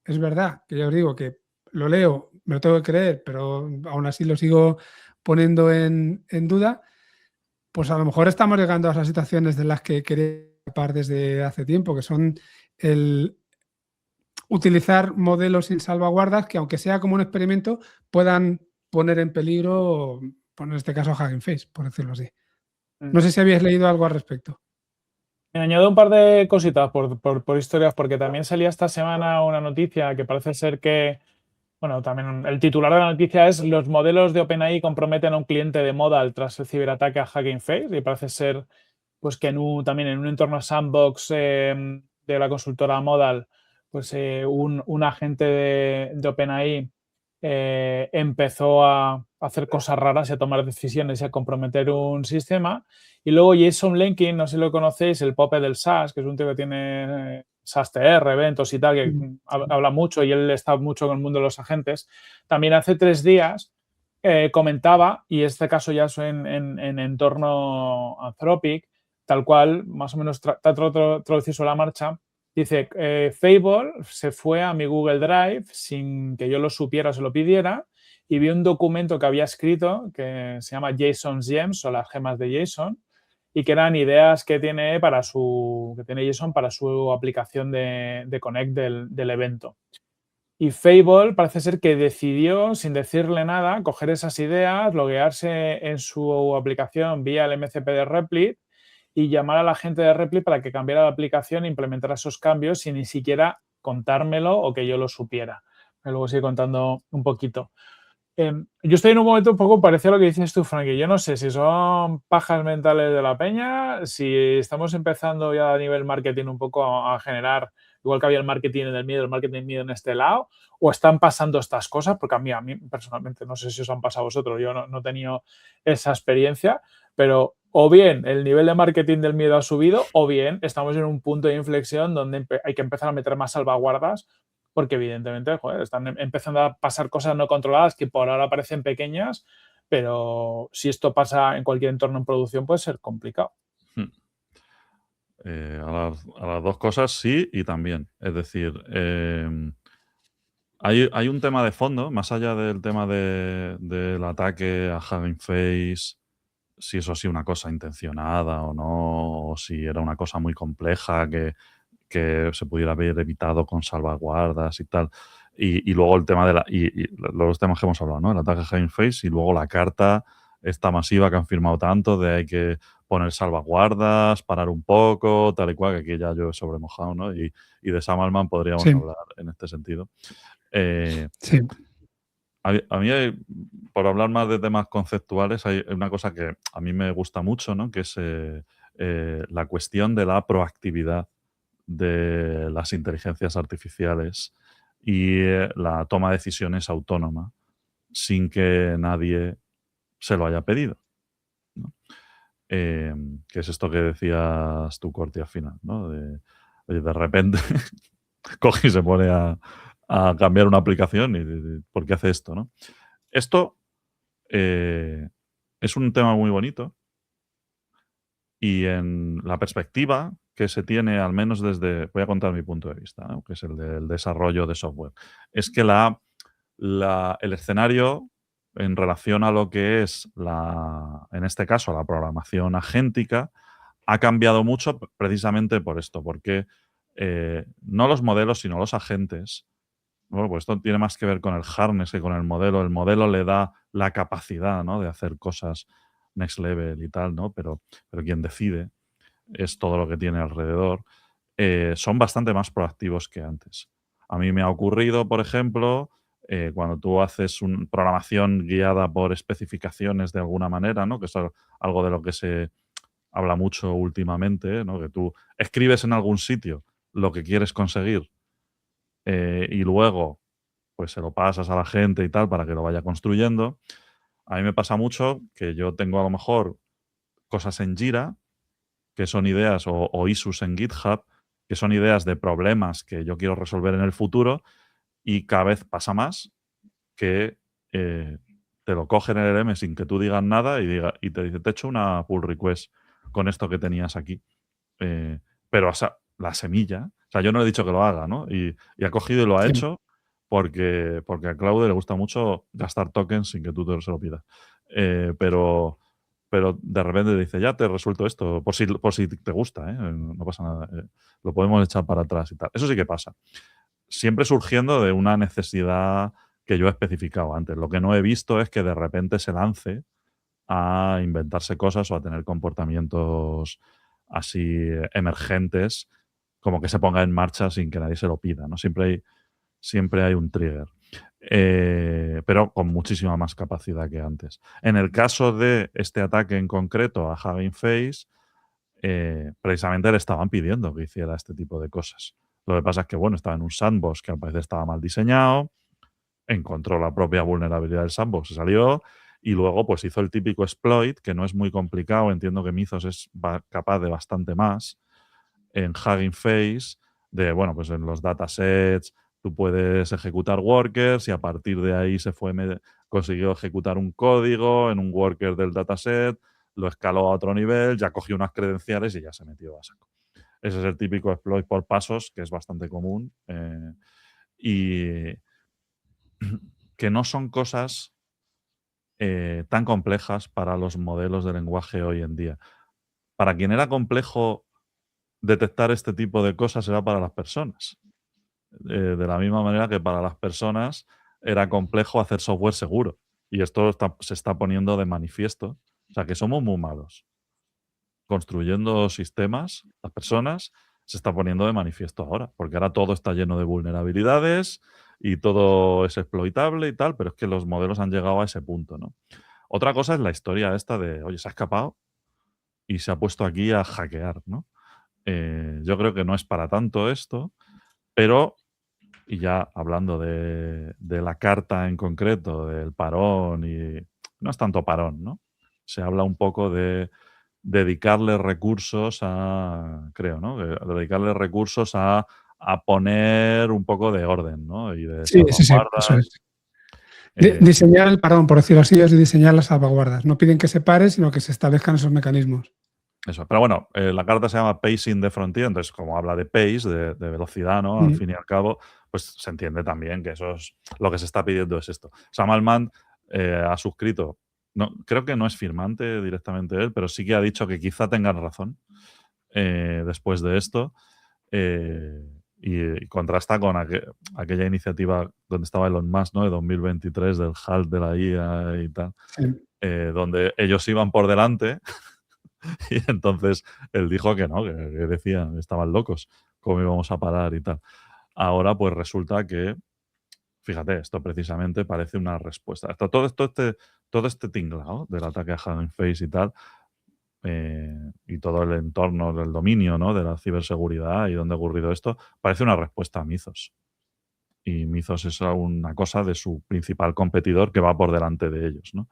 es verdad, que ya os digo que lo leo, me lo tengo que creer, pero aún así lo sigo poniendo en duda, pues a lo mejor estamos llegando a esas situaciones de las que quería escapar desde hace tiempo, que son el utilizar modelos sin salvaguardas que, aunque sea como un experimento, puedan poner en peligro, pues en este caso, Hugging Face, por decirlo así. No sé si habíais leído algo al respecto. Me añado un par de cositas por historias, porque también salía esta semana una noticia que parece ser que, bueno, también el titular de la noticia es: los modelos de OpenAI comprometen a un cliente de Modal tras el ciberataque a Hugging Face, y parece ser pues que también en un entorno sandbox de la consultora Modal, pues un agente de OpenAI empezó a hacer cosas raras y a tomar decisiones y a comprometer un sistema. Y luego Jason Lenkin, no sé si lo conocéis, el Pope del SaaS, que es un tío que tiene SaaS TR, eventos y tal, que habla mucho, y él está mucho con el mundo de los agentes. También hace 3 días comentaba, y este caso ya es en entorno Anthropic, tal cual, más o menos traducido sobre la marcha. Dice, Fable se fue a mi Google Drive sin que yo lo supiera o se lo pidiera, y vi un documento que había escrito que se llama JSON's Gems, o las gemas de JSON, y que eran ideas que tiene JSON para su aplicación de Connect del evento. Y Fable parece ser que decidió, sin decirle nada, coger esas ideas, loguearse en su aplicación vía el MCP de Replit y llamar a la gente de Replit para que cambiara la aplicación e implementara esos cambios sin ni siquiera contármelo o que yo lo supiera. Luego sigue contando un poquito. Yo estoy en un momento un poco parecido a lo que dices tú, Frankie. Yo no sé si son pajas mentales de la peña, si estamos empezando ya a nivel marketing un poco a generar, igual que había el marketing del miedo, el marketing miedo en este lado, o están pasando estas cosas, porque a mí personalmente, no sé si os han pasado a vosotros, yo no he tenido esa experiencia, pero o bien el nivel de marketing del miedo ha subido, o bien estamos en un punto de inflexión donde hay que empezar a meter más salvaguardas, porque evidentemente, joder, están empezando a pasar cosas no controladas que por ahora parecen pequeñas, pero si esto pasa en cualquier entorno en producción puede ser complicado. A las dos cosas sí y también. Es decir, hay un tema de fondo, más allá del tema del ataque a Hugging Face, si eso ha sido una cosa intencionada o no, o si era una cosa muy compleja que se pudiera haber evitado con salvaguardas y tal. Y luego el tema de y los temas que hemos hablado, ¿no? El ataque a Hugging Face y luego la carta esta masiva que han firmado tanto de hay que poner salvaguardas, parar un poco, tal y cual, que aquí ya yo he sobremojado, ¿no? Y de Sam Altman podríamos Sí. hablar en este sentido. Sí. A mí, por hablar más de temas conceptuales, hay una cosa que a mí me gusta mucho, ¿no? Que es la cuestión de la proactividad de las inteligencias artificiales y la toma de decisiones autónoma sin que nadie se lo haya pedido, ¿no? Que es esto que decías tú, Corti, al final, ¿no? Oye, de repente coge y se pone a cambiar una aplicación y ¿por qué hace esto, no? Esto es un tema muy bonito y en la perspectiva que se tiene, al menos desde, voy a contar mi punto de vista, ¿no? Que es el del desarrollo de software, es que el escenario en relación a lo que es en este caso, la programación agéntica, ha cambiado mucho precisamente por esto, porque no los modelos, sino los agentes. Bueno, pues esto tiene más que ver con el harness que con el modelo. El modelo le da la capacidad, ¿no? De hacer cosas next level y tal, ¿no? Pero quien decide es todo lo que tiene alrededor. Son bastante más proactivos que antes. A mí me ha ocurrido, por ejemplo, cuando tú haces una programación guiada por especificaciones de alguna manera, ¿no? Que es algo de lo que se habla mucho últimamente, ¿no? Que tú escribes en algún sitio lo que quieres conseguir y luego pues se lo pasas a la gente y tal para que lo vaya construyendo. A mí me pasa mucho que yo tengo a lo mejor cosas en Jira, que son ideas, o issues en GitHub, que son ideas de problemas que yo quiero resolver en el futuro, y cada vez pasa más que te lo coge en el LM sin que tú digas nada y te dice, te he hecho una pull request con esto que tenías aquí. Pero la semilla, o sea, yo no le he dicho que lo haga, ¿no? Y ha cogido y lo ha hecho porque a Claude le gusta mucho gastar tokens sin que tú se lo pidas. Pero de repente dice, ya te he resuelto esto, por si te gusta, no pasa nada, lo podemos echar para atrás y tal. Eso sí que pasa. Siempre surgiendo de una necesidad que yo he especificado antes. Lo que no he visto es que de repente se lance a inventarse cosas o a tener comportamientos así emergentes, como que se ponga en marcha sin que nadie se lo pida, ¿no? Siempre hay un trigger. Pero con muchísima más capacidad que antes. En el caso de este ataque en concreto a Hugging Face, precisamente le estaban pidiendo que hiciera este tipo de cosas. Lo que pasa es que, bueno, estaba en un sandbox que al parecer estaba mal diseñado, encontró la propia vulnerabilidad del sandbox, se salió y luego pues hizo el típico exploit, que no es muy complicado, entiendo que Mythos es capaz de bastante más, en Hugging Face, de, bueno, pues en los datasets tú puedes ejecutar workers y a partir de ahí consiguió ejecutar un código en un worker del dataset, lo escaló a otro nivel, ya cogió unas credenciales y ya se metió a saco. Ese es el típico exploit por pasos, que es bastante común y que no son cosas tan complejas para los modelos de lenguaje hoy en día. Para quien era complejo detectar este tipo de cosas era para las personas. De la misma manera que para las personas era complejo hacer software seguro. Y esto se está poniendo de manifiesto. O sea, que somos muy malos. Construyendo sistemas, las personas, se está poniendo de manifiesto ahora. Porque ahora todo está lleno de vulnerabilidades y todo es exploitable y tal, pero es que los modelos han llegado a ese punto, ¿no? Otra cosa es la historia esta de, oye, se ha escapado y se ha puesto aquí a hackear, ¿no? Yo creo que no es para tanto esto, pero, y ya hablando de la carta en concreto, del parón, y no es tanto parón, ¿no? Se habla un poco de dedicarle recursos creo, ¿no? Dedicarle recursos a poner un poco de orden, ¿no? Y de Sí, eso salvaguardas. es. Diseñar el parón, por decirlo así, es diseñar las salvaguardas. No piden que se pare, sino que se establezcan esos mecanismos. Eso. Pero bueno, la carta se llama Pacing the Frontier, entonces como habla de pace, de velocidad, ¿no? Al fin y al cabo, pues se entiende también que eso es lo que se está pidiendo es esto. Sam Altman ha suscrito, no, creo que no es firmante directamente él, pero sí que ha dicho que quizá tengan razón después de esto y contrasta con aquella iniciativa donde estaba Elon Musk, ¿no? De 2023 del HALT de la IA y tal, donde ellos iban por delante. Y entonces él dijo que no, que decían, estaban locos, cómo íbamos a parar y tal. Ahora pues resulta que, fíjate, esto precisamente parece una respuesta. Todo este tinglao del ataque a Hugging Face y tal, y todo el entorno del dominio, ¿no? De la ciberseguridad y dónde ha ocurrido esto, parece una respuesta a Mythos. Y Mythos es una cosa de su principal competidor que va por delante de ellos, ¿no?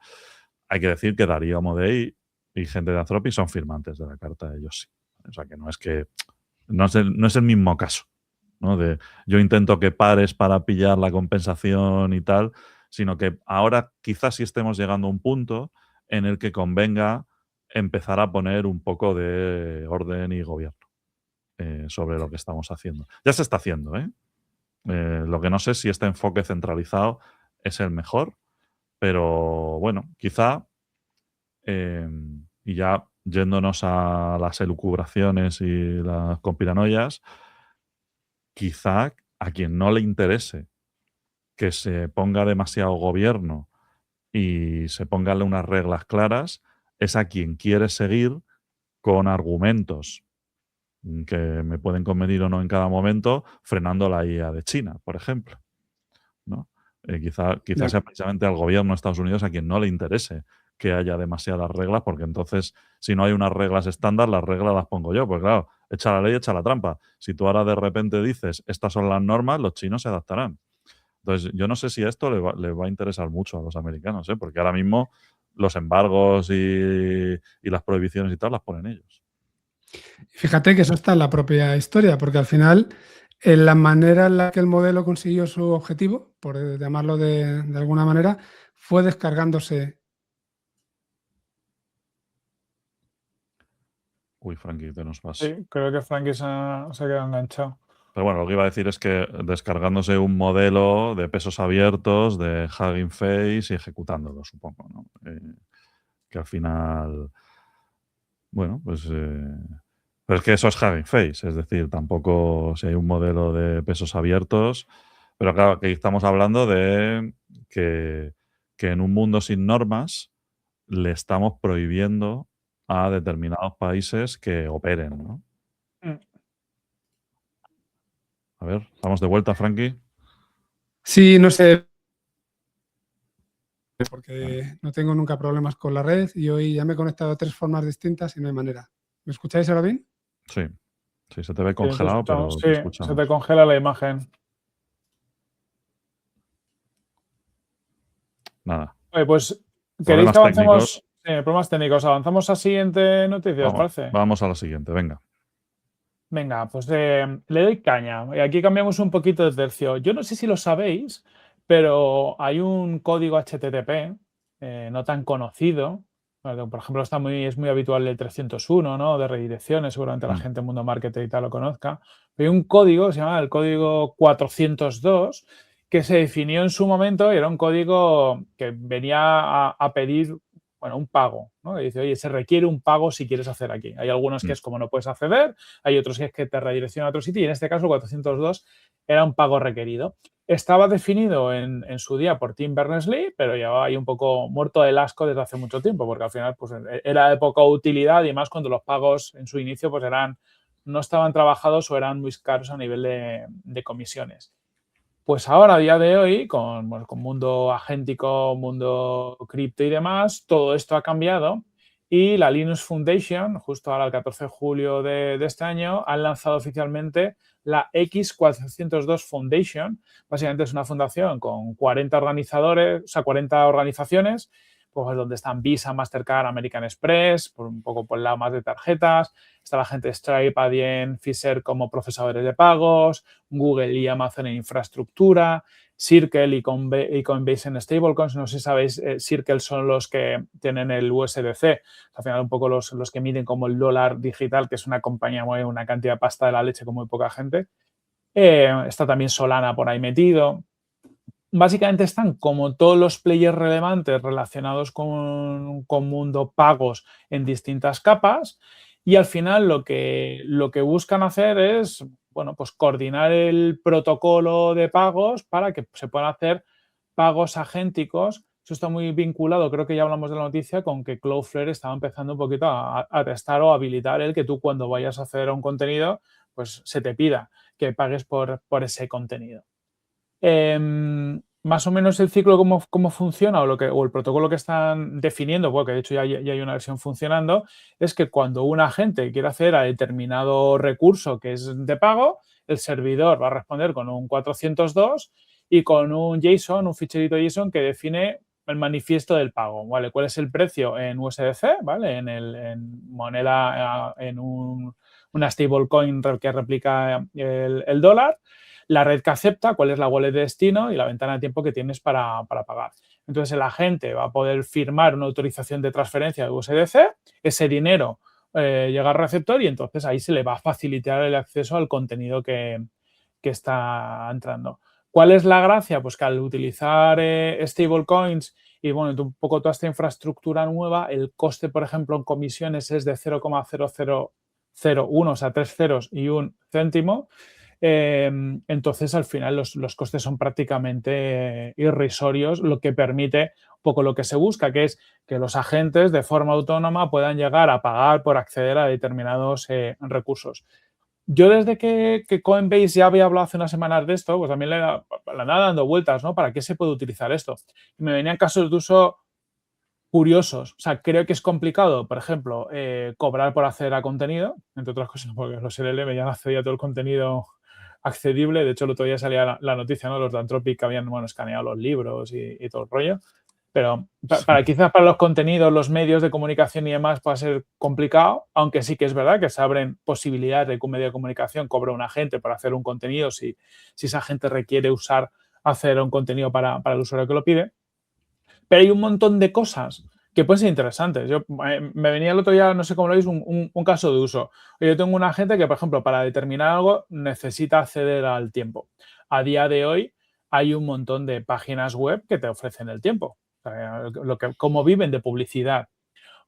Hay que decir que Darío Amodei y gente de Anthropic son firmantes de la carta, ellos sí. O sea, que no es el mismo caso, ¿no? De yo intento que pares para pillar la compensación y tal, sino que ahora quizás sí estemos llegando a un punto en el que convenga empezar a poner un poco de orden y gobierno sobre lo que estamos haciendo. Ya se está haciendo, ¿eh? Lo que no sé si este enfoque centralizado es el mejor, pero bueno, quizá y ya yéndonos a las elucubraciones y las conspiranoias, quizá a quien no le interese que se ponga demasiado gobierno y se pónganle unas reglas claras, es a quien quiere seguir con argumentos que me pueden convenir o no en cada momento, frenando la IA de China, por ejemplo, ¿no? Quizá sea precisamente al gobierno de Estados Unidos a quien no le interese que haya demasiadas reglas, porque entonces, si no hay unas reglas estándar, las reglas las pongo yo. Pues claro, echa la ley, echa la trampa. Si tú ahora de repente dices, estas son las normas, los chinos se adaptarán. Entonces, yo no sé si esto le va a interesar mucho a los americanos, porque ahora mismo los embargos y las prohibiciones y tal las ponen ellos. Fíjate que eso está en la propia historia, porque al final, en la manera en la que el modelo consiguió su objetivo, por llamarlo de alguna manera, fue descargándose. Uy, Frankie, te nos vas. Sí, creo que Frankie se ha quedado enganchado. Pero bueno, lo que iba a decir es que descargándose un modelo de pesos abiertos, de Hugging Face y ejecutándolo, supongo, ¿no? Que al final, bueno, pues... pero es que eso es Hugging Face, es decir, tampoco si hay un modelo de pesos abiertos, pero claro, que estamos hablando de que en un mundo sin normas le estamos prohibiendo a determinados países que operen, ¿no? A ver, ¿estamos de vuelta, Frankie? Sí, no sé, porque no tengo nunca problemas con la red y hoy ya me he conectado de 3 formas distintas y no hay manera. ¿Me escucháis ahora bien? Sí, sí, se te ve Sí, congelado, pero te sí, se escuchamos. te congela la imagen. Nada. Oye, pues, ¿queréis Problemas que avancemos? técnicos. Problemas técnicos. ¿Avanzamos a siguiente noticia, os Vamos, parece? vamos a la siguiente, venga. Venga, pues le doy caña. Y aquí cambiamos un poquito de tercio. Yo no sé si lo sabéis, pero hay un código HTTP no tan conocido. Por ejemplo, es muy habitual el 301, ¿no? De redirecciones, seguramente la gente en mundo marketing y tal lo conozca. Hay un código, se llama el código 402, que se definió en su momento y era un código que venía a pedir, bueno, un pago, ¿no? Y dice, oye, se requiere un pago si quieres hacer aquí. Hay algunos que es como no puedes acceder, hay otros que es que te redirecciona a otro sitio y en este caso 402 era un pago requerido. Estaba definido en su día por Tim Berners-Lee, pero llevaba ahí un poco muerto el asco desde hace mucho tiempo, porque al final pues, era de poca utilidad y más cuando los pagos en su inicio pues no estaban trabajados o eran muy caros a nivel de comisiones. Pues ahora, a día de hoy, con mundo agéntico, mundo cripto y demás, todo esto ha cambiado y la Linux Foundation, justo ahora el 14 de julio de este año, han lanzado oficialmente la X402 Foundation. Básicamente es una fundación con 40 organizadores, o sea, 40 organizaciones, pues donde están Visa, Mastercard, American Express, por un poco por el lado más de tarjetas. Está la gente de Stripe, Adyen, Fisher como procesadores de pagos, Google y Amazon en infraestructura, Circle y Coinbase en stablecoins. No sé si sabéis, Circle son los que tienen el USDC, al final un poco los que miden como el dólar digital, que es una compañía, mueve una cantidad de pasta de la leche con muy poca gente. Está también Solana por ahí metido. Básicamente están como todos los players relevantes relacionados con mundo pagos en distintas capas y al final lo que buscan hacer es, bueno, pues coordinar el protocolo de pagos para que se puedan hacer pagos agénticos. Eso está muy vinculado, creo que ya hablamos de la noticia, con que Cloudflare estaba empezando un poquito a testar o habilitar el que tú cuando vayas a hacer un contenido, pues se te pida que pagues por ese contenido. Más o menos el ciclo cómo funciona o el protocolo que están definiendo, porque de hecho ya hay una versión funcionando, es que cuando un agente quiere acceder a determinado recurso que es de pago, el servidor va a responder con un 402 y con un JSON, un ficherito JSON que define el manifiesto del pago, ¿vale? ¿Cuál es el precio en USDC, ¿vale? En moneda, en una stablecoin que replica el dólar, la red que acepta, cuál es la wallet de destino y la ventana de tiempo que tienes para pagar. Entonces, el agente va a poder firmar una autorización de transferencia de USDC, ese dinero llega al receptor y entonces ahí se le va a facilitar el acceso al contenido que está entrando. ¿Cuál es la gracia? Pues que al utilizar stablecoins y bueno, un poco toda esta infraestructura nueva, el coste, por ejemplo, en comisiones es de 0,0001, o sea, 3 ceros y un céntimo. Entonces, al final, los costes son prácticamente irrisorios, lo que permite un poco lo que se busca, que es que los agentes de forma autónoma puedan llegar a pagar por acceder a determinados recursos. Yo desde que Coinbase ya había hablado hace unas semanas de esto, pues también le andaba dando vueltas, ¿no? ¿Para qué se puede utilizar esto? Y me venían casos de uso curiosos. O sea, creo que es complicado, por ejemplo, cobrar por acceder a contenido, entre otras cosas, porque los LLM ya no accedía a todo el contenido accedible. De hecho, el otro día salía la noticia, ¿no? Los de Anthropic que habían, bueno, escaneado los libros y todo el rollo. Pero quizás para los contenidos, los medios de comunicación y demás pueda ser complicado, aunque sí que es verdad que se abren posibilidades de que un medio de comunicación cobre un agente para hacer un contenido si ese agente requiere hacer un contenido para el usuario que lo pide. Pero hay un montón de cosas que pueden ser interesantes. Yo me venía el otro día, no sé cómo lo veis, un caso de uso. Yo tengo una gente que, por ejemplo, para determinar algo necesita acceder al tiempo. A día de hoy hay un montón de páginas web que te ofrecen el tiempo. O sea, cómo viven de publicidad.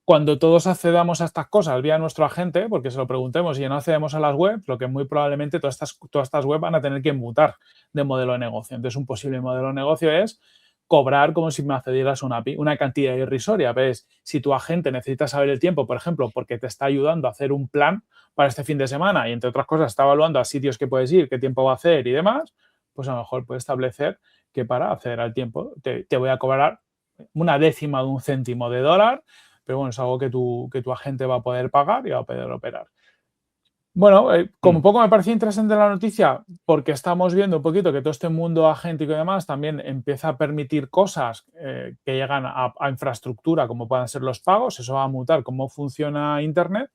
Cuando todos accedamos a estas cosas vía nuestro agente, porque se lo preguntemos y no accedemos a las webs, lo que muy probablemente todas estas webs van a tener que mutar de modelo de negocio. Entonces, un posible modelo de negocio es cobrar como si me accedieras a una API, una cantidad irrisoria. ¿Ves? Si tu agente necesita saber el tiempo, por ejemplo, porque te está ayudando a hacer un plan para este fin de semana y, entre otras cosas, está evaluando a sitios que puedes ir, qué tiempo va a hacer y demás, pues a lo mejor puedes establecer que para acceder al tiempo te voy a cobrar una décima de un céntimo de dólar, pero bueno, es algo que tu agente va a poder pagar y va a poder operar. Bueno, como un poco me parecía interesante la noticia, porque estamos viendo un poquito que todo este mundo agéntico y demás también empieza a permitir cosas que llegan a infraestructura, como puedan ser los pagos, eso va a mutar cómo funciona Internet,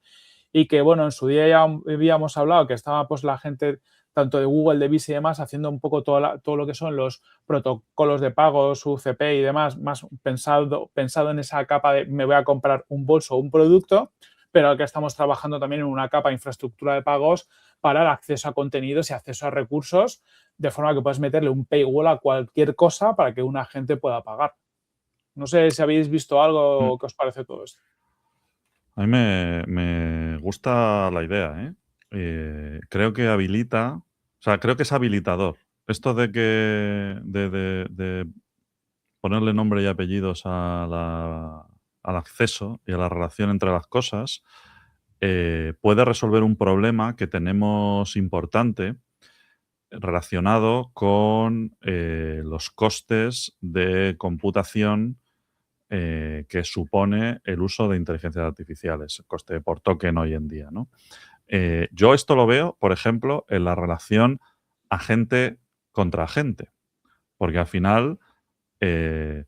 y que, bueno, en su día ya habíamos hablado que estaba pues la gente tanto de Google, de Visa y demás, haciendo un poco todo lo que son los protocolos de pagos, UCP y demás, más pensado en esa capa de me voy a comprar un bolso o un producto, pero que estamos trabajando también en una capa de infraestructura de pagos para el acceso a contenidos y acceso a recursos, de forma que puedes meterle un paywall a cualquier cosa para que un agente pueda pagar. No sé si habéis visto algo o qué os parece todo esto. A mí me gusta la idea, ¿eh? Creo que habilita, o sea, creo que es habilitador. Esto de que de ponerle nombre y apellidos al acceso y a la relación entre las cosas puede resolver un problema que tenemos importante relacionado con los costes de computación que supone el uso de inteligencias artificiales, el coste por token hoy en día, ¿no? Yo esto lo veo, por ejemplo, en la relación agente contra agente, porque al final el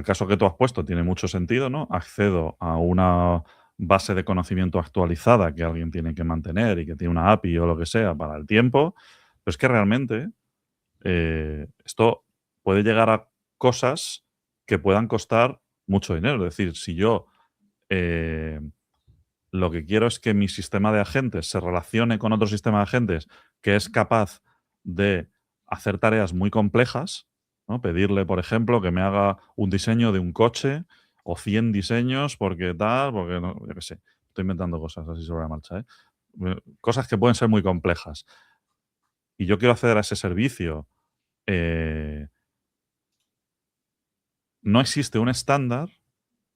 caso que tú has puesto tiene mucho sentido, ¿no? Accedo a una base de conocimiento actualizada que alguien tiene que mantener y que tiene una API o lo que sea para el tiempo, pero es que realmente esto puede llegar a cosas que puedan costar mucho dinero. Es decir, si yo lo que quiero es que mi sistema de agentes se relacione con otro sistema de agentes que es capaz de hacer tareas muy complejas, ¿no? Pedirle, por ejemplo, que me haga un diseño de un coche o 100 diseños porque tal, porque no, yo qué sé, estoy inventando cosas así sobre la marcha, ¿eh? Cosas que pueden ser muy complejas. Y yo quiero acceder a ese servicio. No existe un estándar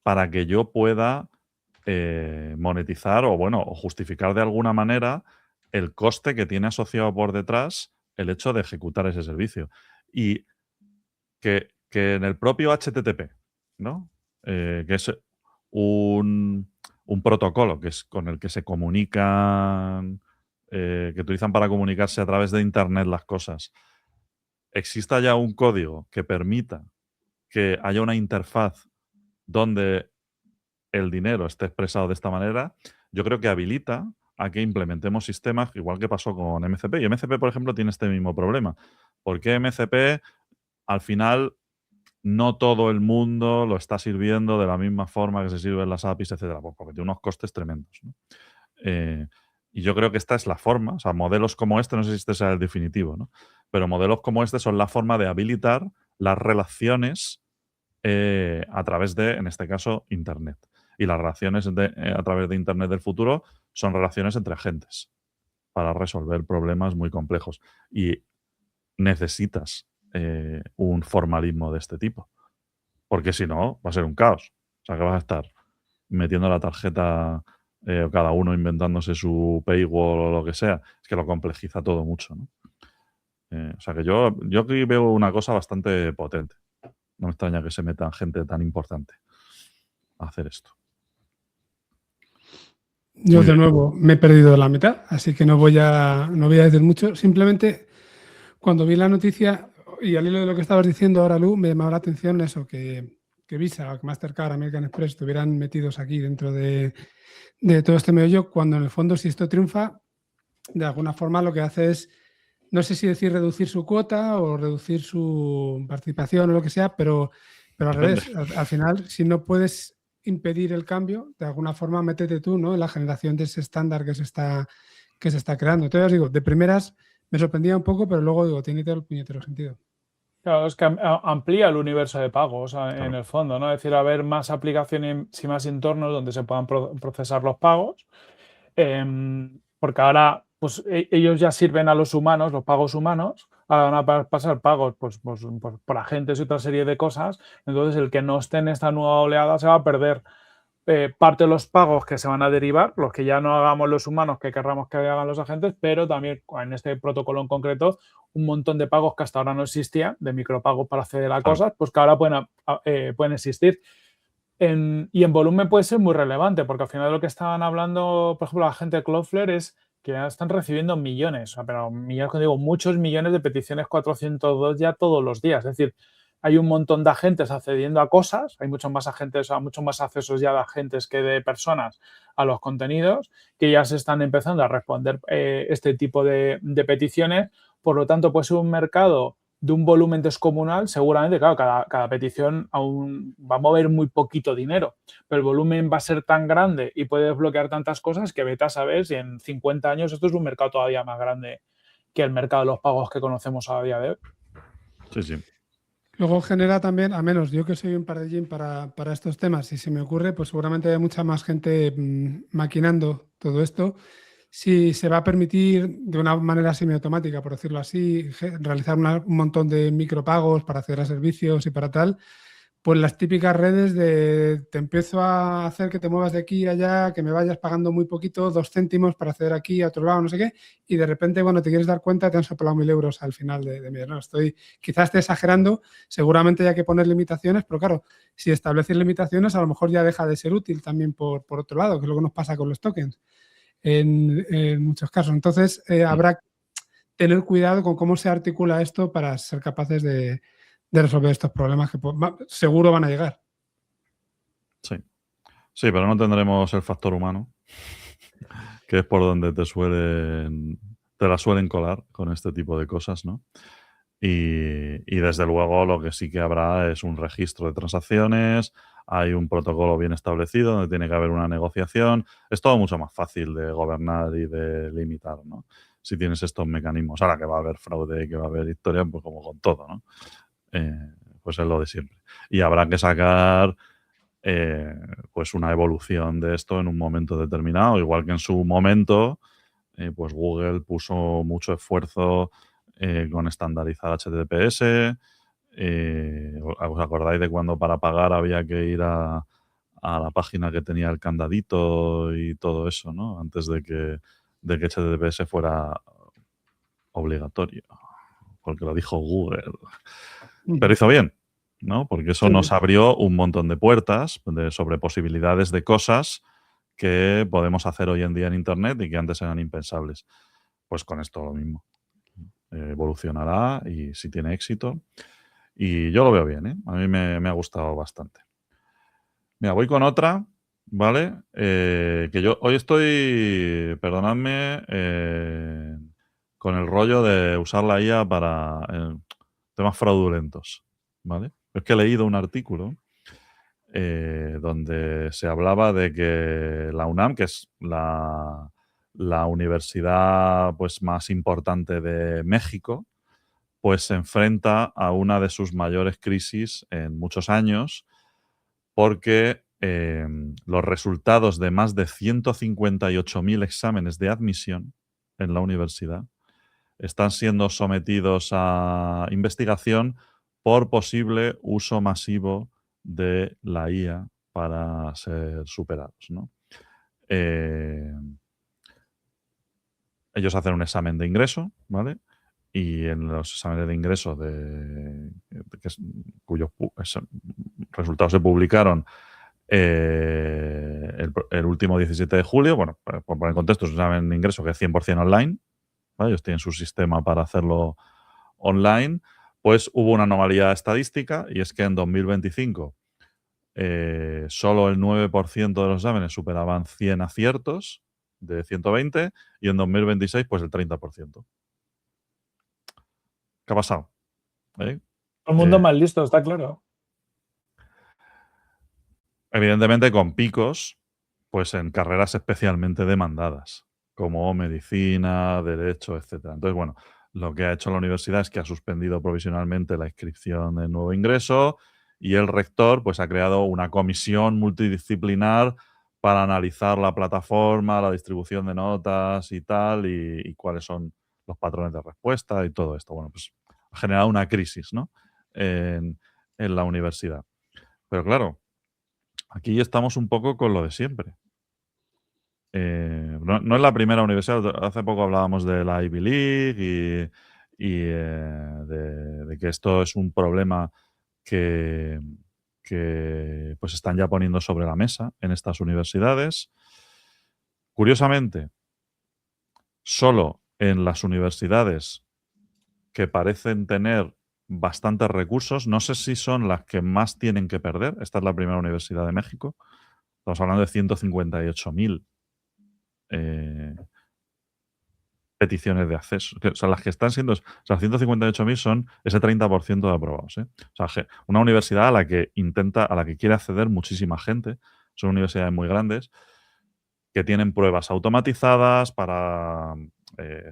para que yo pueda monetizar o justificar de alguna manera el coste que tiene asociado por detrás el hecho de ejecutar ese servicio. Y que en el propio HTTP, ¿no? Que es un protocolo que es con el que se comunican, que utilizan para comunicarse a través de Internet las cosas, exista ya un código que permita que haya una interfaz donde el dinero esté expresado de esta manera, yo creo que habilita a que implementemos sistemas, igual que pasó con MCP. Y MCP, por ejemplo, tiene este mismo problema. Porque MCP, al final, no todo el mundo lo está sirviendo de la misma forma que se sirven las APIs, etcétera, porque tiene unos costes tremendos, ¿no? Y yo creo que esta es la forma, o sea, modelos como este, no sé si este sea el definitivo, ¿no? Pero modelos como este son la forma de habilitar las relaciones a través de, en este caso, Internet. Y las relaciones a través de Internet del futuro son relaciones entre agentes para resolver problemas muy complejos. Y necesitas un formalismo de este tipo, porque si no, va a ser un caos. O sea, que vas a estar metiendo la tarjeta cada uno inventándose su paywall o lo que sea. Es que lo complejiza todo mucho, ¿no? O sea, que yo aquí veo una cosa bastante potente. No me extraña que se metan gente tan importante a hacer esto. Yo, de nuevo, me he perdido la mitad, así que no voy a decir mucho. Simplemente, cuando vi la noticia, y al hilo de lo que estabas diciendo ahora, Lu, me llamaba la atención eso, que Visa, Mastercard, American Express estuvieran metidos aquí dentro de todo este meollo, cuando en el fondo, si esto triunfa, de alguna forma lo que hace es, no sé si decir reducir su cuota o reducir su participación o lo que sea, pero Pero al Depende. revés, al final, si no puedes impedir el cambio, de alguna forma métete tú, ¿no? En la generación de ese estándar que se está creando. Entonces, os digo, de primeras me sorprendía un poco, pero luego digo, tiene todo el puñetero sentido. Claro, es que amplía el universo de pagos en Claro. el fondo, ¿no? Es decir, haber más aplicaciones y más entornos donde se puedan procesar los pagos. Porque ahora pues, ellos ya sirven a los humanos, los pagos humanos, ahora van a pasar pagos por agentes y otra serie de cosas. Entonces, el que no esté en esta nueva oleada se va a perder parte de los pagos que se van a derivar, los que ya no hagamos los humanos que querramos que hagan los agentes, pero también en este protocolo en concreto, un montón de pagos que hasta ahora no existían, de micropagos para acceder a Claro. cosas, pues que ahora pueden existir. Y en volumen puede ser muy relevante, porque al final lo que estaban hablando, por ejemplo, la gente de Cloudflare es que ya están recibiendo millones, o sea, pero millones, como digo, muchos millones de peticiones 402 ya todos los días. Es decir, hay un montón de agentes accediendo a cosas, hay muchos más agentes, muchos más accesos ya de agentes que de personas a los contenidos, que ya se están empezando a responder este tipo de peticiones. Por lo tanto, puede ser un mercado de un volumen descomunal. Seguramente, claro, cada petición aún va a mover muy poquito dinero, pero el volumen va a ser tan grande y puede desbloquear tantas cosas que vete a saber si en 50 años esto es un mercado todavía más grande que el mercado de los pagos que conocemos a día de hoy. Sí, sí. Luego genera también, a menos yo que soy un paradigma para estos temas, y se me ocurre, pues seguramente hay mucha más gente maquinando todo esto. Si se va a permitir de una manera semiautomática, por decirlo así, realizar un montón de micropagos para acceder a servicios y para tal, pues las típicas redes de te empiezo a hacer que te muevas de aquí a allá, que me vayas pagando muy poquito, 2 céntimos para acceder aquí a otro lado, no sé qué, y de repente, bueno, te quieres dar cuenta, te han soplado 1.000 euros al final de mes. No, quizás esté exagerando, seguramente hay que poner limitaciones, pero claro, si estableces limitaciones, a lo mejor ya deja de ser útil también por otro lado, que es lo que nos pasa con los tokens en muchos casos. Entonces, habrá que tener cuidado con cómo se articula esto para ser capaces de resolver estos problemas que seguro van a llegar. Sí. Sí, pero no tendremos el factor humano, que es por donde te la suelen colar con este tipo de cosas, ¿no? Y desde luego lo que sí que habrá es un registro de transacciones, hay un protocolo bien establecido donde tiene que haber una negociación. Es todo mucho más fácil de gobernar y de limitar, ¿no? Si tienes estos mecanismos. Ahora que va a haber fraude y que va a haber historia, pues como con todo, ¿no? Pues es lo de siempre. Y habrá que sacar pues una evolución de esto en un momento determinado, igual que en su momento pues Google puso mucho esfuerzo con estandarizar HTTPS. ¿Os acordáis de cuando para pagar había que ir a la página que tenía el candadito y todo eso, ¿no? Antes de que HTTPS fuera obligatorio, porque lo dijo Google. Pero hizo bien, ¿no? Porque eso nos abrió un montón de puertas sobre posibilidades de cosas que podemos hacer hoy en día en Internet y que antes eran impensables. Pues con esto lo mismo. Evolucionará y si tiene éxito. Y yo lo veo bien, ¿eh? A mí me ha gustado bastante. Mira, voy con otra, ¿vale? Que yo hoy estoy, perdonadme, con el rollo de usar la IA para temas fraudulentos, ¿vale? Es que he leído un artículo donde se hablaba de que la UNAM, que es la universidad pues, más importante de México, pues se enfrenta a una de sus mayores crisis en muchos años porque los resultados de más de 158.000 exámenes de admisión en la universidad están siendo sometidos a investigación por posible uso masivo de la IA para ser superados, ¿no? Ellos hacen un examen de ingreso, ¿vale? Y en los exámenes de ingreso cuyos resultados se publicaron el último 17 de julio, bueno, por poner en contexto, es un examen de ingreso que es 100% online, ¿vale? Ellos tienen su sistema para hacerlo online, pues hubo una anomalía estadística y es que en 2025 solo el 9% de los exámenes superaban 100 aciertos de 120 y en 2026 pues el 30%. ¿Qué ha pasado? El mundo más listo, está claro. Evidentemente con picos, pues en carreras especialmente demandadas, como medicina, derecho, etcétera. Entonces, bueno, lo que ha hecho la universidad es que ha suspendido provisionalmente la inscripción de nuevo ingreso y el rector pues ha creado una comisión multidisciplinar para analizar la plataforma, la distribución de notas y tal, y cuáles son los patrones de respuesta y todo esto. Bueno, pues ha generado una crisis, ¿no? En la universidad. Pero claro, aquí estamos un poco con lo de siempre. No es la primera universidad. Hace poco hablábamos de la Ivy League de que esto es un problema que, que pues están ya poniendo sobre la mesa en estas universidades. Curiosamente, solo en las universidades que parecen tener bastantes recursos, no sé si son las que más tienen que perder. Esta es la primera universidad de México. Estamos hablando de 158.000 peticiones de acceso. O sea, las que están siendo, o sea, 158.000 son ese 30% de aprobados. O sea, una universidad a la que quiere acceder muchísima gente. Son universidades muy grandes que tienen pruebas automatizadas para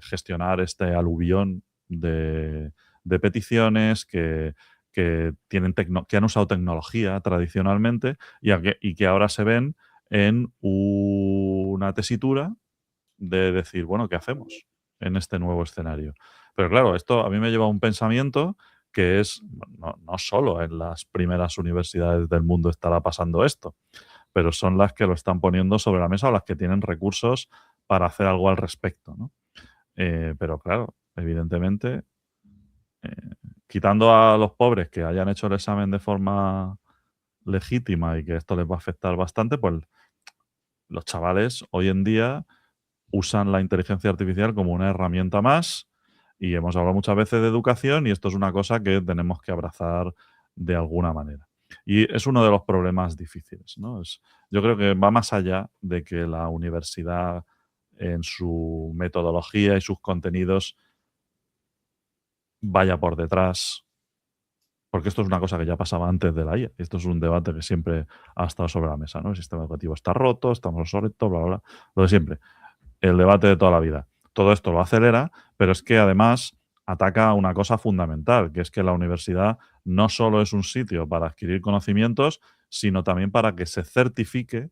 gestionar este aluvión de peticiones, que han usado tecnología tradicionalmente y que ahora se ven en una tesitura de decir, bueno, ¿qué hacemos en este nuevo escenario? Pero claro, esto a mí me lleva a un pensamiento que es, no solo en las primeras universidades del mundo estará pasando esto, pero son las que lo están poniendo sobre la mesa o las que tienen recursos para hacer algo al respecto, ¿no? Pero claro, evidentemente, eh, quitando a los pobres que hayan hecho el examen de forma legítima y que esto les va a afectar bastante, pues los chavales hoy en día usan la inteligencia artificial como una herramienta más y hemos hablado muchas veces de educación y esto es una cosa que tenemos que abrazar de alguna manera. Y es uno de los problemas difíciles, ¿no? Yo creo que va más allá de que la universidad en su metodología y sus contenidos vaya por detrás, porque esto es una cosa que ya pasaba antes de la IA. Esto es un debate que siempre ha estado sobre la mesa, ¿no? El sistema educativo está roto, estamos obsoletos, bla, bla, bla, lo de siempre. El debate de toda la vida. Todo esto lo acelera, pero es que además ataca a una cosa fundamental, que es que la universidad no solo es un sitio para adquirir conocimientos, sino también para que se certifique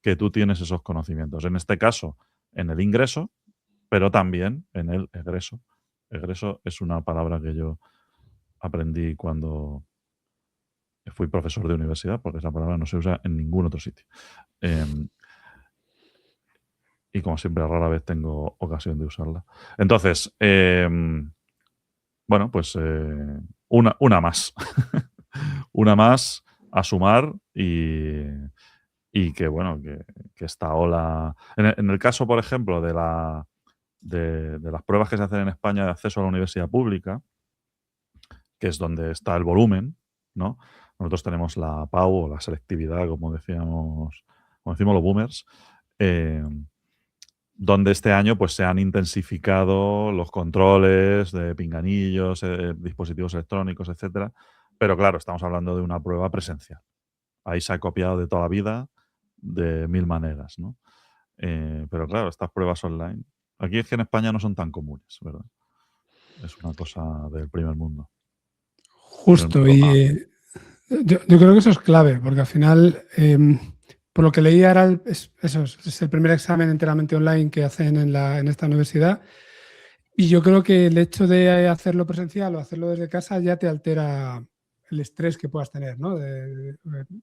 que tú tienes esos conocimientos. En este caso, en el ingreso, pero también en el egreso. Egreso es una palabra que yo aprendí cuando fui profesor de universidad, porque esa palabra no se usa en ningún otro sitio. Y como siempre, rara vez tengo ocasión de usarla. Entonces, bueno, pues una más. Una más a sumar y que, bueno, que esta ola... En el caso, por ejemplo, de las pruebas que se hacen en España de acceso a la universidad pública, que es donde está el volumen, ¿no? Nosotros tenemos la PAU o la selectividad, como decimos los boomers, donde este año pues, se han intensificado los controles de pinganillos, dispositivos electrónicos, etcétera. Pero claro, estamos hablando de una prueba presencial. Ahí se ha copiado de toda la vida de mil maneras, ¿no? Pero claro, estas pruebas online. Aquí es que en España no son tan comunes, ¿verdad? Es una cosa del primer mundo. Justo, y yo creo que eso es clave, porque al final, por lo que leí ahora, es el primer examen enteramente online que hacen en esta universidad. Y yo creo que el hecho de hacerlo presencial o hacerlo desde casa ya te altera el estrés que puedas tener, ¿no? De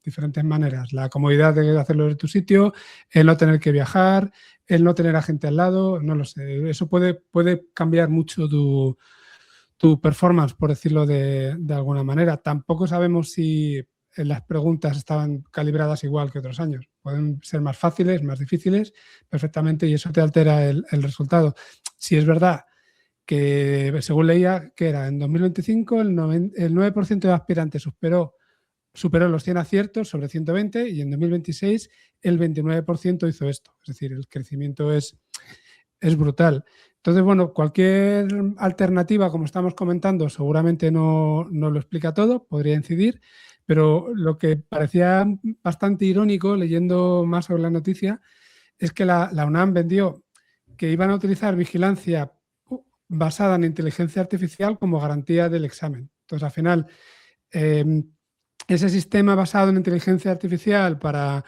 diferentes maneras. La comodidad de hacerlo desde tu sitio, el no tener que viajar, el no tener a gente al lado, no lo sé. Eso puede cambiar mucho tu performance, por decirlo de alguna manera. Tampoco sabemos si las preguntas estaban calibradas igual que otros años. Pueden ser más fáciles, más difíciles, perfectamente, y eso te altera el resultado. Si es verdad que, según leía, que era en 2025 el 9% de aspirantes superó los 100 aciertos sobre 120 y en 2026 el 29% hizo esto. Es decir, el crecimiento es brutal. Entonces, bueno, cualquier alternativa, como estamos comentando, seguramente no lo explica todo, podría incidir, Pero lo que parecía bastante irónico, leyendo más sobre la noticia, es que la UNAM vendió que iban a utilizar vigilancia basada en inteligencia artificial como garantía del examen. Entonces, al final, ese sistema basado en inteligencia artificial para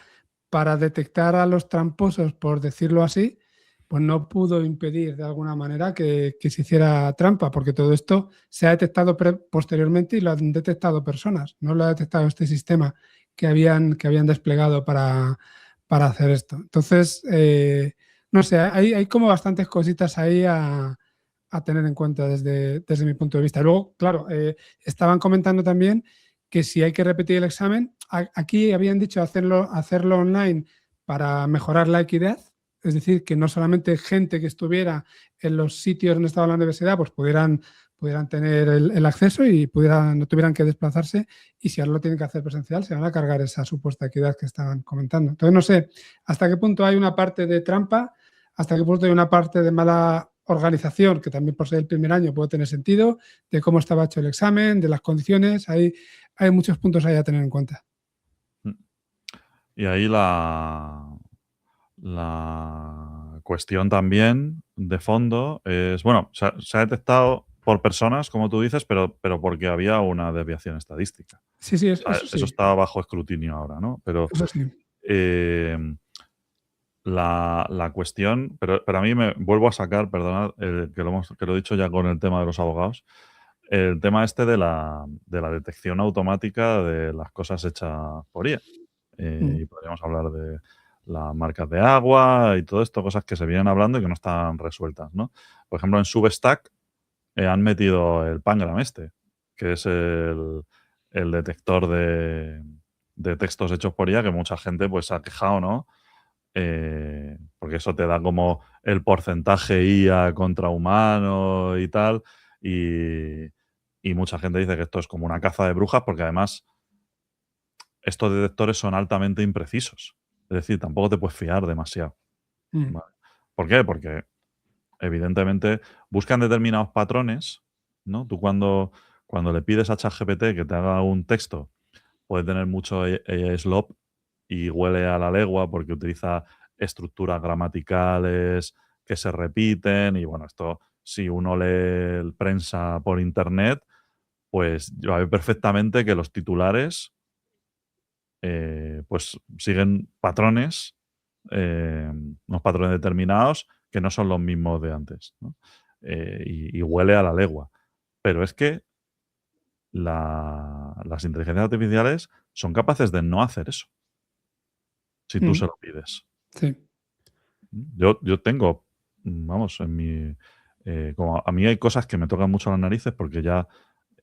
detectar a los tramposos, por decirlo así, pues no pudo impedir de alguna manera que se hiciera trampa, porque todo esto se ha detectado posteriormente y lo han detectado personas, no lo ha detectado este sistema que habían desplegado para hacer esto. Entonces, no sé, hay como bastantes cositas ahí a tener en cuenta desde mi punto de vista. Luego, claro, estaban comentando también que si hay que repetir el examen, aquí habían dicho hacerlo online para mejorar la equidad, es decir, que no solamente gente que estuviera en los sitios donde estaba la universidad pues pudieran tener el acceso y no tuvieran que desplazarse, y si ahora lo tienen que hacer presencial se van a cargar esa supuesta equidad que estaban comentando. Entonces no sé hasta qué punto hay una parte de trampa, hasta qué punto hay una parte de mala organización, que también por ser el primer año puede tener sentido, de cómo estaba hecho el examen, de las condiciones, hay muchos puntos ahí a tener en cuenta. Y ahí la cuestión también de fondo es, bueno, se ha detectado por personas, como tú dices, pero porque había una desviación estadística. Sí, O sea, eso sí. eso está bajo escrutinio ahora, ¿no? Pero Eso sí. la cuestión, pero a mí me vuelvo a sacar, perdonad, que lo he dicho ya con el tema de los abogados, el tema este de la detección automática de las cosas hechas por IA. Y podríamos hablar de las marcas de agua y todo esto, cosas que se vienen hablando y que no están resueltas, ¿no? Por ejemplo, en Substack han metido el Pangram este, que es el detector de textos hechos por IA, que mucha gente pues se ha quejado, ¿no? Porque eso te da como el porcentaje IA contra humano y tal, y mucha gente dice que esto es como una caza de brujas, porque además estos detectores son altamente imprecisos. Es decir, tampoco te puedes fiar demasiado. ¿Vale? ¿Por qué? Porque evidentemente buscan determinados patrones, ¿no? Tú cuando le pides a ChatGPT que te haga un texto, puede tener mucho slop y huele a la legua porque utiliza estructuras gramaticales que se repiten y bueno, esto si uno lee prensa por internet, pues yo veo perfectamente que los titulares pues siguen patrones, unos patrones determinados que no son los mismos de antes, ¿no? Y huele a la legua. Pero es que las inteligencias artificiales son capaces de no hacer eso, si tú se lo pides. Sí. Yo tengo, vamos, en mi... como a mí hay cosas que me tocan mucho las narices porque ya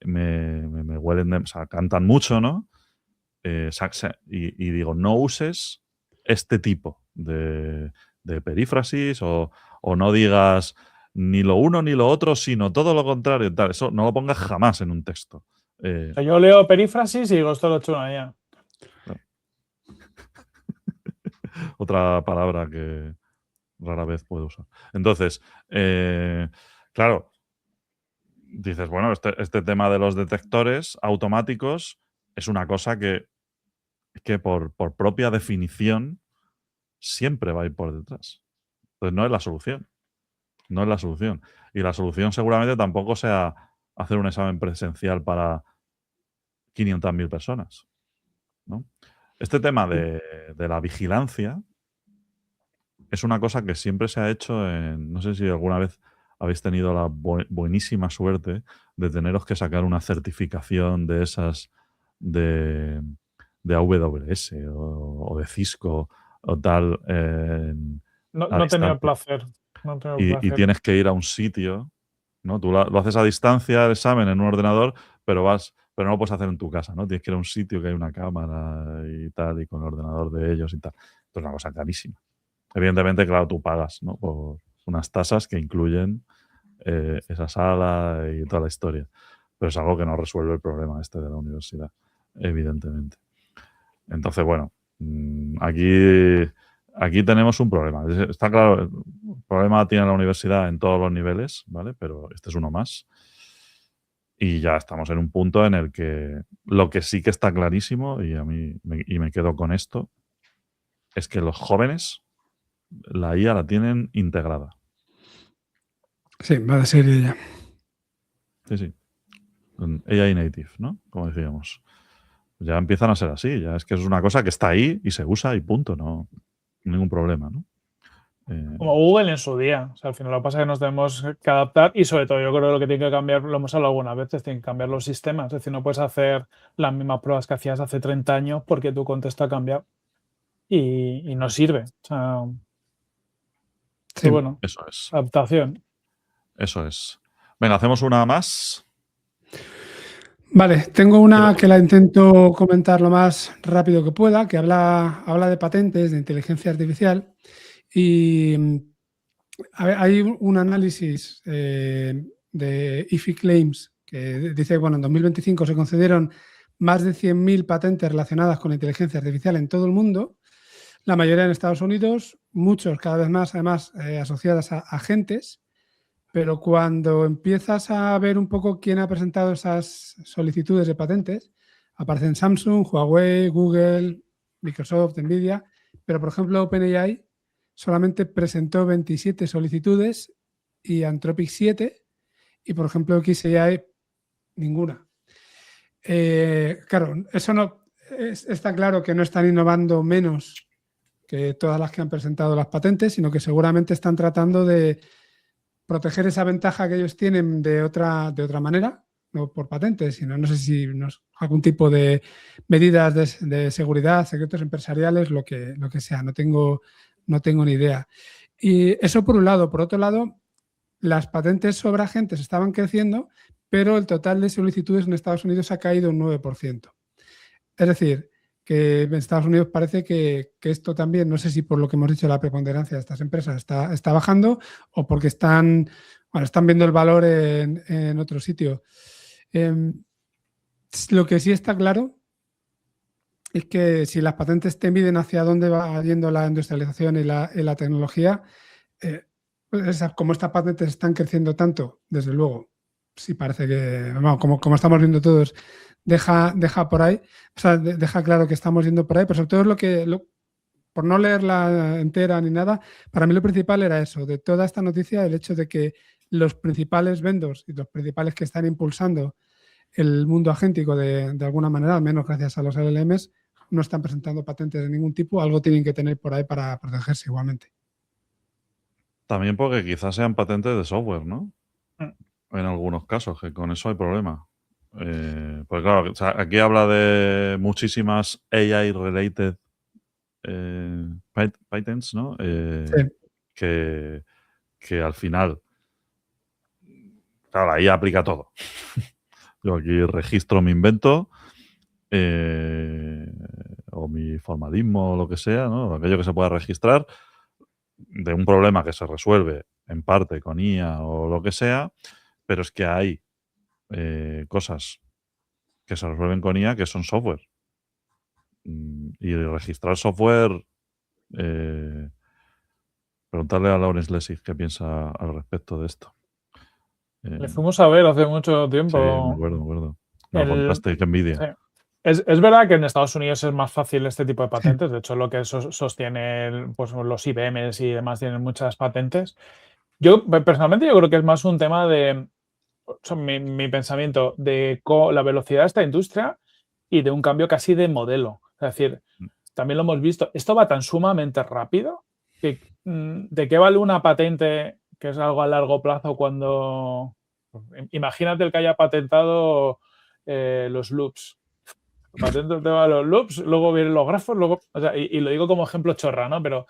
me huelen, o sea, cantan mucho, ¿no? Y digo, no uses este tipo de perífrasis o no digas ni lo uno ni lo otro, sino todo lo contrario. Tal. Eso no lo pongas jamás en un texto. O sea, yo leo perífrasis y digo, esto lo he hecho una IA. Otra palabra que rara vez puedo usar. Entonces, claro, dices, bueno, este tema de los detectores automáticos es una cosa que por propia definición siempre va a ir por detrás. Entonces no es la solución. No es la solución. Y la solución seguramente tampoco sea hacer un examen presencial para 500.000 personas, ¿no? Este tema de la vigilancia es una cosa que siempre se ha hecho en... No sé si alguna vez habéis tenido la buenísima suerte de teneros que sacar una certificación de esas de AWS o de Cisco o tal a No he tenido el distancia. placer. No he tenido el Y placer. tienes que ir a un sitio, ¿no? Tú lo haces a distancia el examen en un ordenador, pero no lo puedes hacer en tu casa, ¿no? Tienes que ir a un sitio que hay una cámara y tal, y con el ordenador de ellos y tal. Esto es una cosa carísima. Evidentemente, claro, tú pagas, ¿no? Por unas tasas que incluyen esa sala y toda la historia. Pero es algo que no resuelve el problema este de la universidad, evidentemente. Entonces, bueno, aquí tenemos un problema. Está claro, el problema tiene la universidad en todos los niveles, ¿vale? Pero este es uno más. Y ya estamos en un punto en el que lo que sí que está clarísimo, y a mí me quedo con esto, es que los jóvenes la IA la tienen integrada. Sí, va de serie ya. Sí. AI native, ¿no? Como decíamos. Ya empiezan a ser así. Ya es que es una cosa que está ahí y se usa y punto. No, ningún problema, ¿no? Como Google en su día. O sea, al final lo que pasa es que nos tenemos que adaptar y sobre todo yo creo que lo que tiene que cambiar, lo hemos hablado algunas veces, tienen que cambiar los sistemas. Es decir, no puedes hacer las mismas pruebas que hacías hace 30 años porque tu contexto ha cambiado y no sirve. O sea, Sí. bueno, Eso es. adaptación. Eso es. Venga, hacemos una más. Vale, tengo una que la intento comentar lo más rápido que pueda, que habla de patentes, de inteligencia artificial. Y hay un análisis de IFI Claims que dice que bueno, en 2025 se concedieron más de 100.000 patentes relacionadas con la inteligencia artificial en todo el mundo, la mayoría en Estados Unidos, muchos cada vez más además asociadas a agentes. Pero cuando empiezas a ver un poco quién ha presentado esas solicitudes de patentes, aparecen Samsung, Huawei, Google, Microsoft, Nvidia, pero por ejemplo OpenAI solamente presentó 27 solicitudes y Anthropic 7 y por ejemplo XAI ninguna. Claro, eso no está claro que no están innovando menos que todas las que han presentado las patentes, sino que seguramente están tratando de proteger esa ventaja que ellos tienen de otra manera, no por patentes, sino no sé si algún tipo de medidas de seguridad, secretos empresariales, lo que sea, no tengo ni idea. Y eso por un lado. Por otro lado, las patentes sobre agentes estaban creciendo, pero el total de solicitudes en Estados Unidos ha caído un 9%. Es decir, que en Estados Unidos parece que esto también, no sé si por lo que hemos dicho, la preponderancia de estas empresas está bajando o porque están viendo el valor en otro sitio. Lo que sí está claro es que si las patentes te miden hacia dónde va yendo la industrialización y la tecnología, como estas patentes están creciendo tanto, desde luego, sí parece que, bueno, como estamos viendo todos, deja por ahí, o sea, deja claro que estamos yendo por ahí, pero sobre todo por no leerla entera ni nada, para mí lo principal era eso, de toda esta noticia, el hecho de que los principales vendors y los principales que están impulsando el mundo agéntico de alguna manera, al menos gracias a los LLMs, no están presentando patentes de ningún tipo, algo tienen que tener por ahí para protegerse igualmente. También porque quizás sean patentes de software, ¿no? Mm. En algunos casos, que con eso hay problema. Pues claro, o sea, aquí habla de muchísimas AI-related patents, ¿no? Sí. Que al final, claro, ahí aplica todo. Yo aquí registro mi invento o mi formalismo o lo que sea, ¿no? Aquello que se pueda registrar de un problema que se resuelve en parte con IA o lo que sea, pero es que hay cosas que se resuelven con IA que son software. Y registrar software, preguntarle a Lawrence Lessig qué piensa al respecto de esto. Le fuimos a ver hace mucho Sí, tiempo. me acuerdo. Me lo contaste, qué envidia. Sí. Es verdad que en Estados Unidos es más fácil este tipo de patentes. De hecho, lo que sostiene pues, los IBMs y demás tienen muchas patentes. Yo, personalmente, yo creo que es más un tema de mi pensamiento de la velocidad de esta industria y de un cambio casi de modelo. Es decir, también lo hemos visto, esto va tan sumamente rápido que ¿de qué vale una patente que es algo a largo plazo cuando... Imagínate el que haya patentado los loops. Patente el tema de los loops, luego vienen los grafos, luego... O sea, y lo digo como ejemplo chorra, ¿no? Pero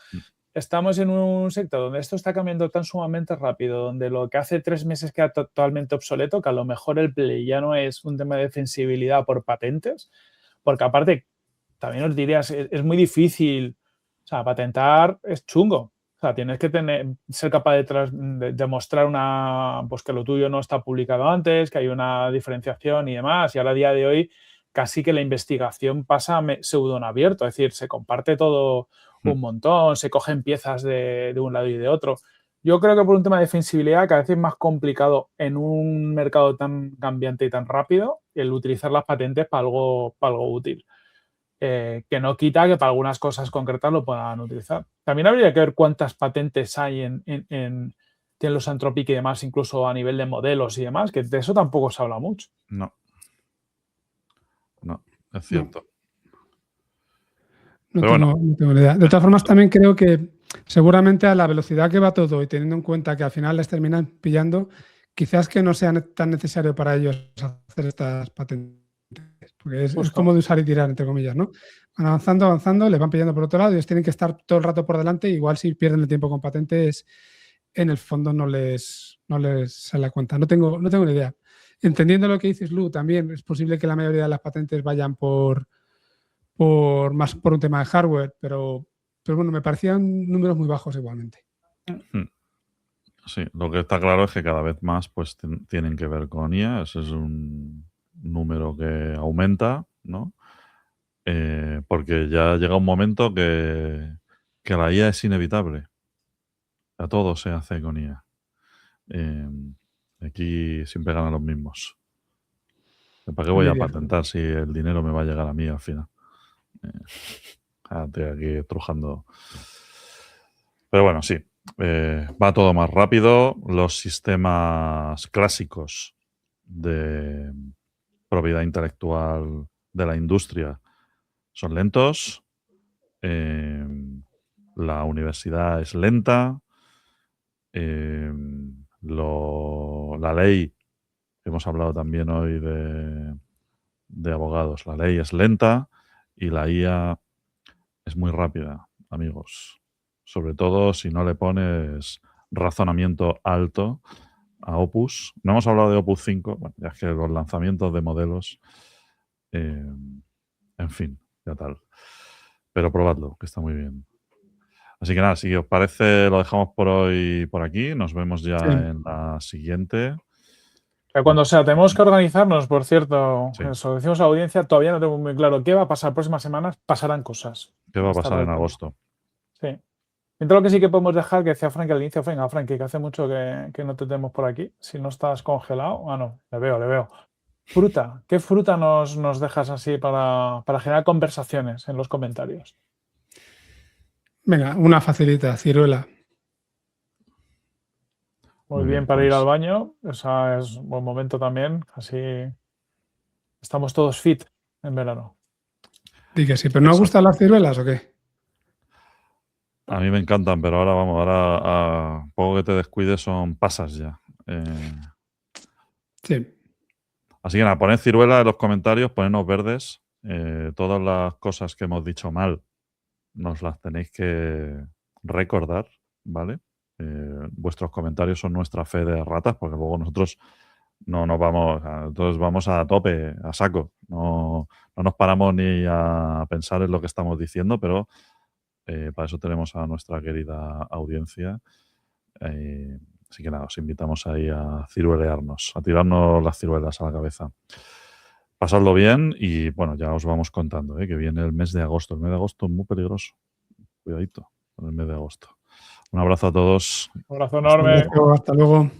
estamos en un sector donde esto está cambiando tan sumamente rápido, donde lo que hace 3 meses queda totalmente obsoleto, que a lo mejor el play ya no es un tema de sensibilidad por patentes, porque aparte, también os dirías, es muy difícil, o sea, patentar es chungo. O sea, tienes que ser capaz de demostrar pues que lo tuyo no está publicado antes, que hay una diferenciación y demás. Y ahora a día de hoy casi que la investigación pasa pseudo en abierto, es decir, se comparte todo un montón, se cogen piezas de un lado y de otro. Yo creo que por un tema de defensibilidad cada vez es más complicado en un mercado tan cambiante y tan rápido el utilizar las patentes para algo útil. Que no quita que para algunas cosas concretas lo puedan utilizar. También habría que ver cuántas patentes hay en los Anthropic y demás, incluso a nivel de modelos y demás, que de eso tampoco se habla mucho. No, es cierto. No Pero tengo ni idea. De todas formas, también creo que seguramente a la velocidad que va todo y teniendo en cuenta que al final les terminan pillando, quizás que no sea tan necesario para ellos hacer estas patentes. Porque es como de usar y tirar, entre comillas, ¿no? Van avanzando, les van pillando por otro lado y ellos tienen que estar todo el rato por delante. Igual si pierden el tiempo con patentes, en el fondo no les sale la cuenta. No tengo ni idea. Entendiendo lo que dices, Lu, también es posible que la mayoría de las patentes vayan por un tema de hardware, pero bueno, me parecían números muy bajos igualmente. Sí, lo que está claro es que cada vez más pues tienen que ver con IA. Ese es un número que aumenta, ¿no? Porque ya llega un momento que la IA es inevitable. A todo se hace con IA. Aquí siempre ganan los mismos. ¿Para qué voy a patentar si el dinero me va a llegar a mí al final? Estoy aquí estrujando. Pero bueno, sí. Va todo más rápido. Los sistemas clásicos de propiedad intelectual de la industria son lentos. La universidad es lenta. La ley, hemos hablado también hoy de abogados, la ley es lenta y la IA es muy rápida, amigos. Sobre todo si no le pones razonamiento alto a Opus. No hemos hablado de Opus 5, bueno, ya es que los lanzamientos de modelos, en fin, ya tal. Pero probadlo, que está muy bien. Así que nada, si os parece, lo dejamos por hoy por aquí. Nos vemos ya en la siguiente. Cuando tenemos que organizarnos, por cierto, eso decimos a la audiencia, todavía no tengo muy claro qué va a pasar próximas semanas. Pasarán cosas. ¿Qué va a pasar en agosto? Sí. Mientras lo que sí que podemos dejar, que decía Frank al inicio, venga, Frank, que hace mucho que no te tenemos por aquí. Si no estás congelado. Ah, no, le veo. Fruta. ¿Qué fruta nos dejas así para generar conversaciones en los comentarios? Venga, una facilita, ciruela. Muy bien para ir al baño. Esa es un buen momento también. Así estamos todos fit en verano. Di que sí, ¿pero no os gustan las ciruelas o qué? A mí me encantan, pero ahora a poco que te descuides son pasas ya. Sí. Así que nada, poned ciruela en los comentarios, ponednos verdes. Todas las cosas que hemos dicho mal nos las tenéis que recordar, ¿vale? Vuestros comentarios son nuestra fe de ratas, porque luego nosotros no nos vamos, nosotros vamos a tope, a saco. No nos paramos ni a pensar en lo que estamos diciendo, pero para eso tenemos a nuestra querida audiencia. Así que nada, os invitamos ahí a ciruelearnos, a tirarnos las ciruelas a la cabeza. Pasadlo bien y bueno, ya os vamos contando, que viene el mes de agosto. El mes de agosto es muy peligroso. Cuidadito con el mes de agosto. Un abrazo a todos. Un abrazo enorme. Hasta luego.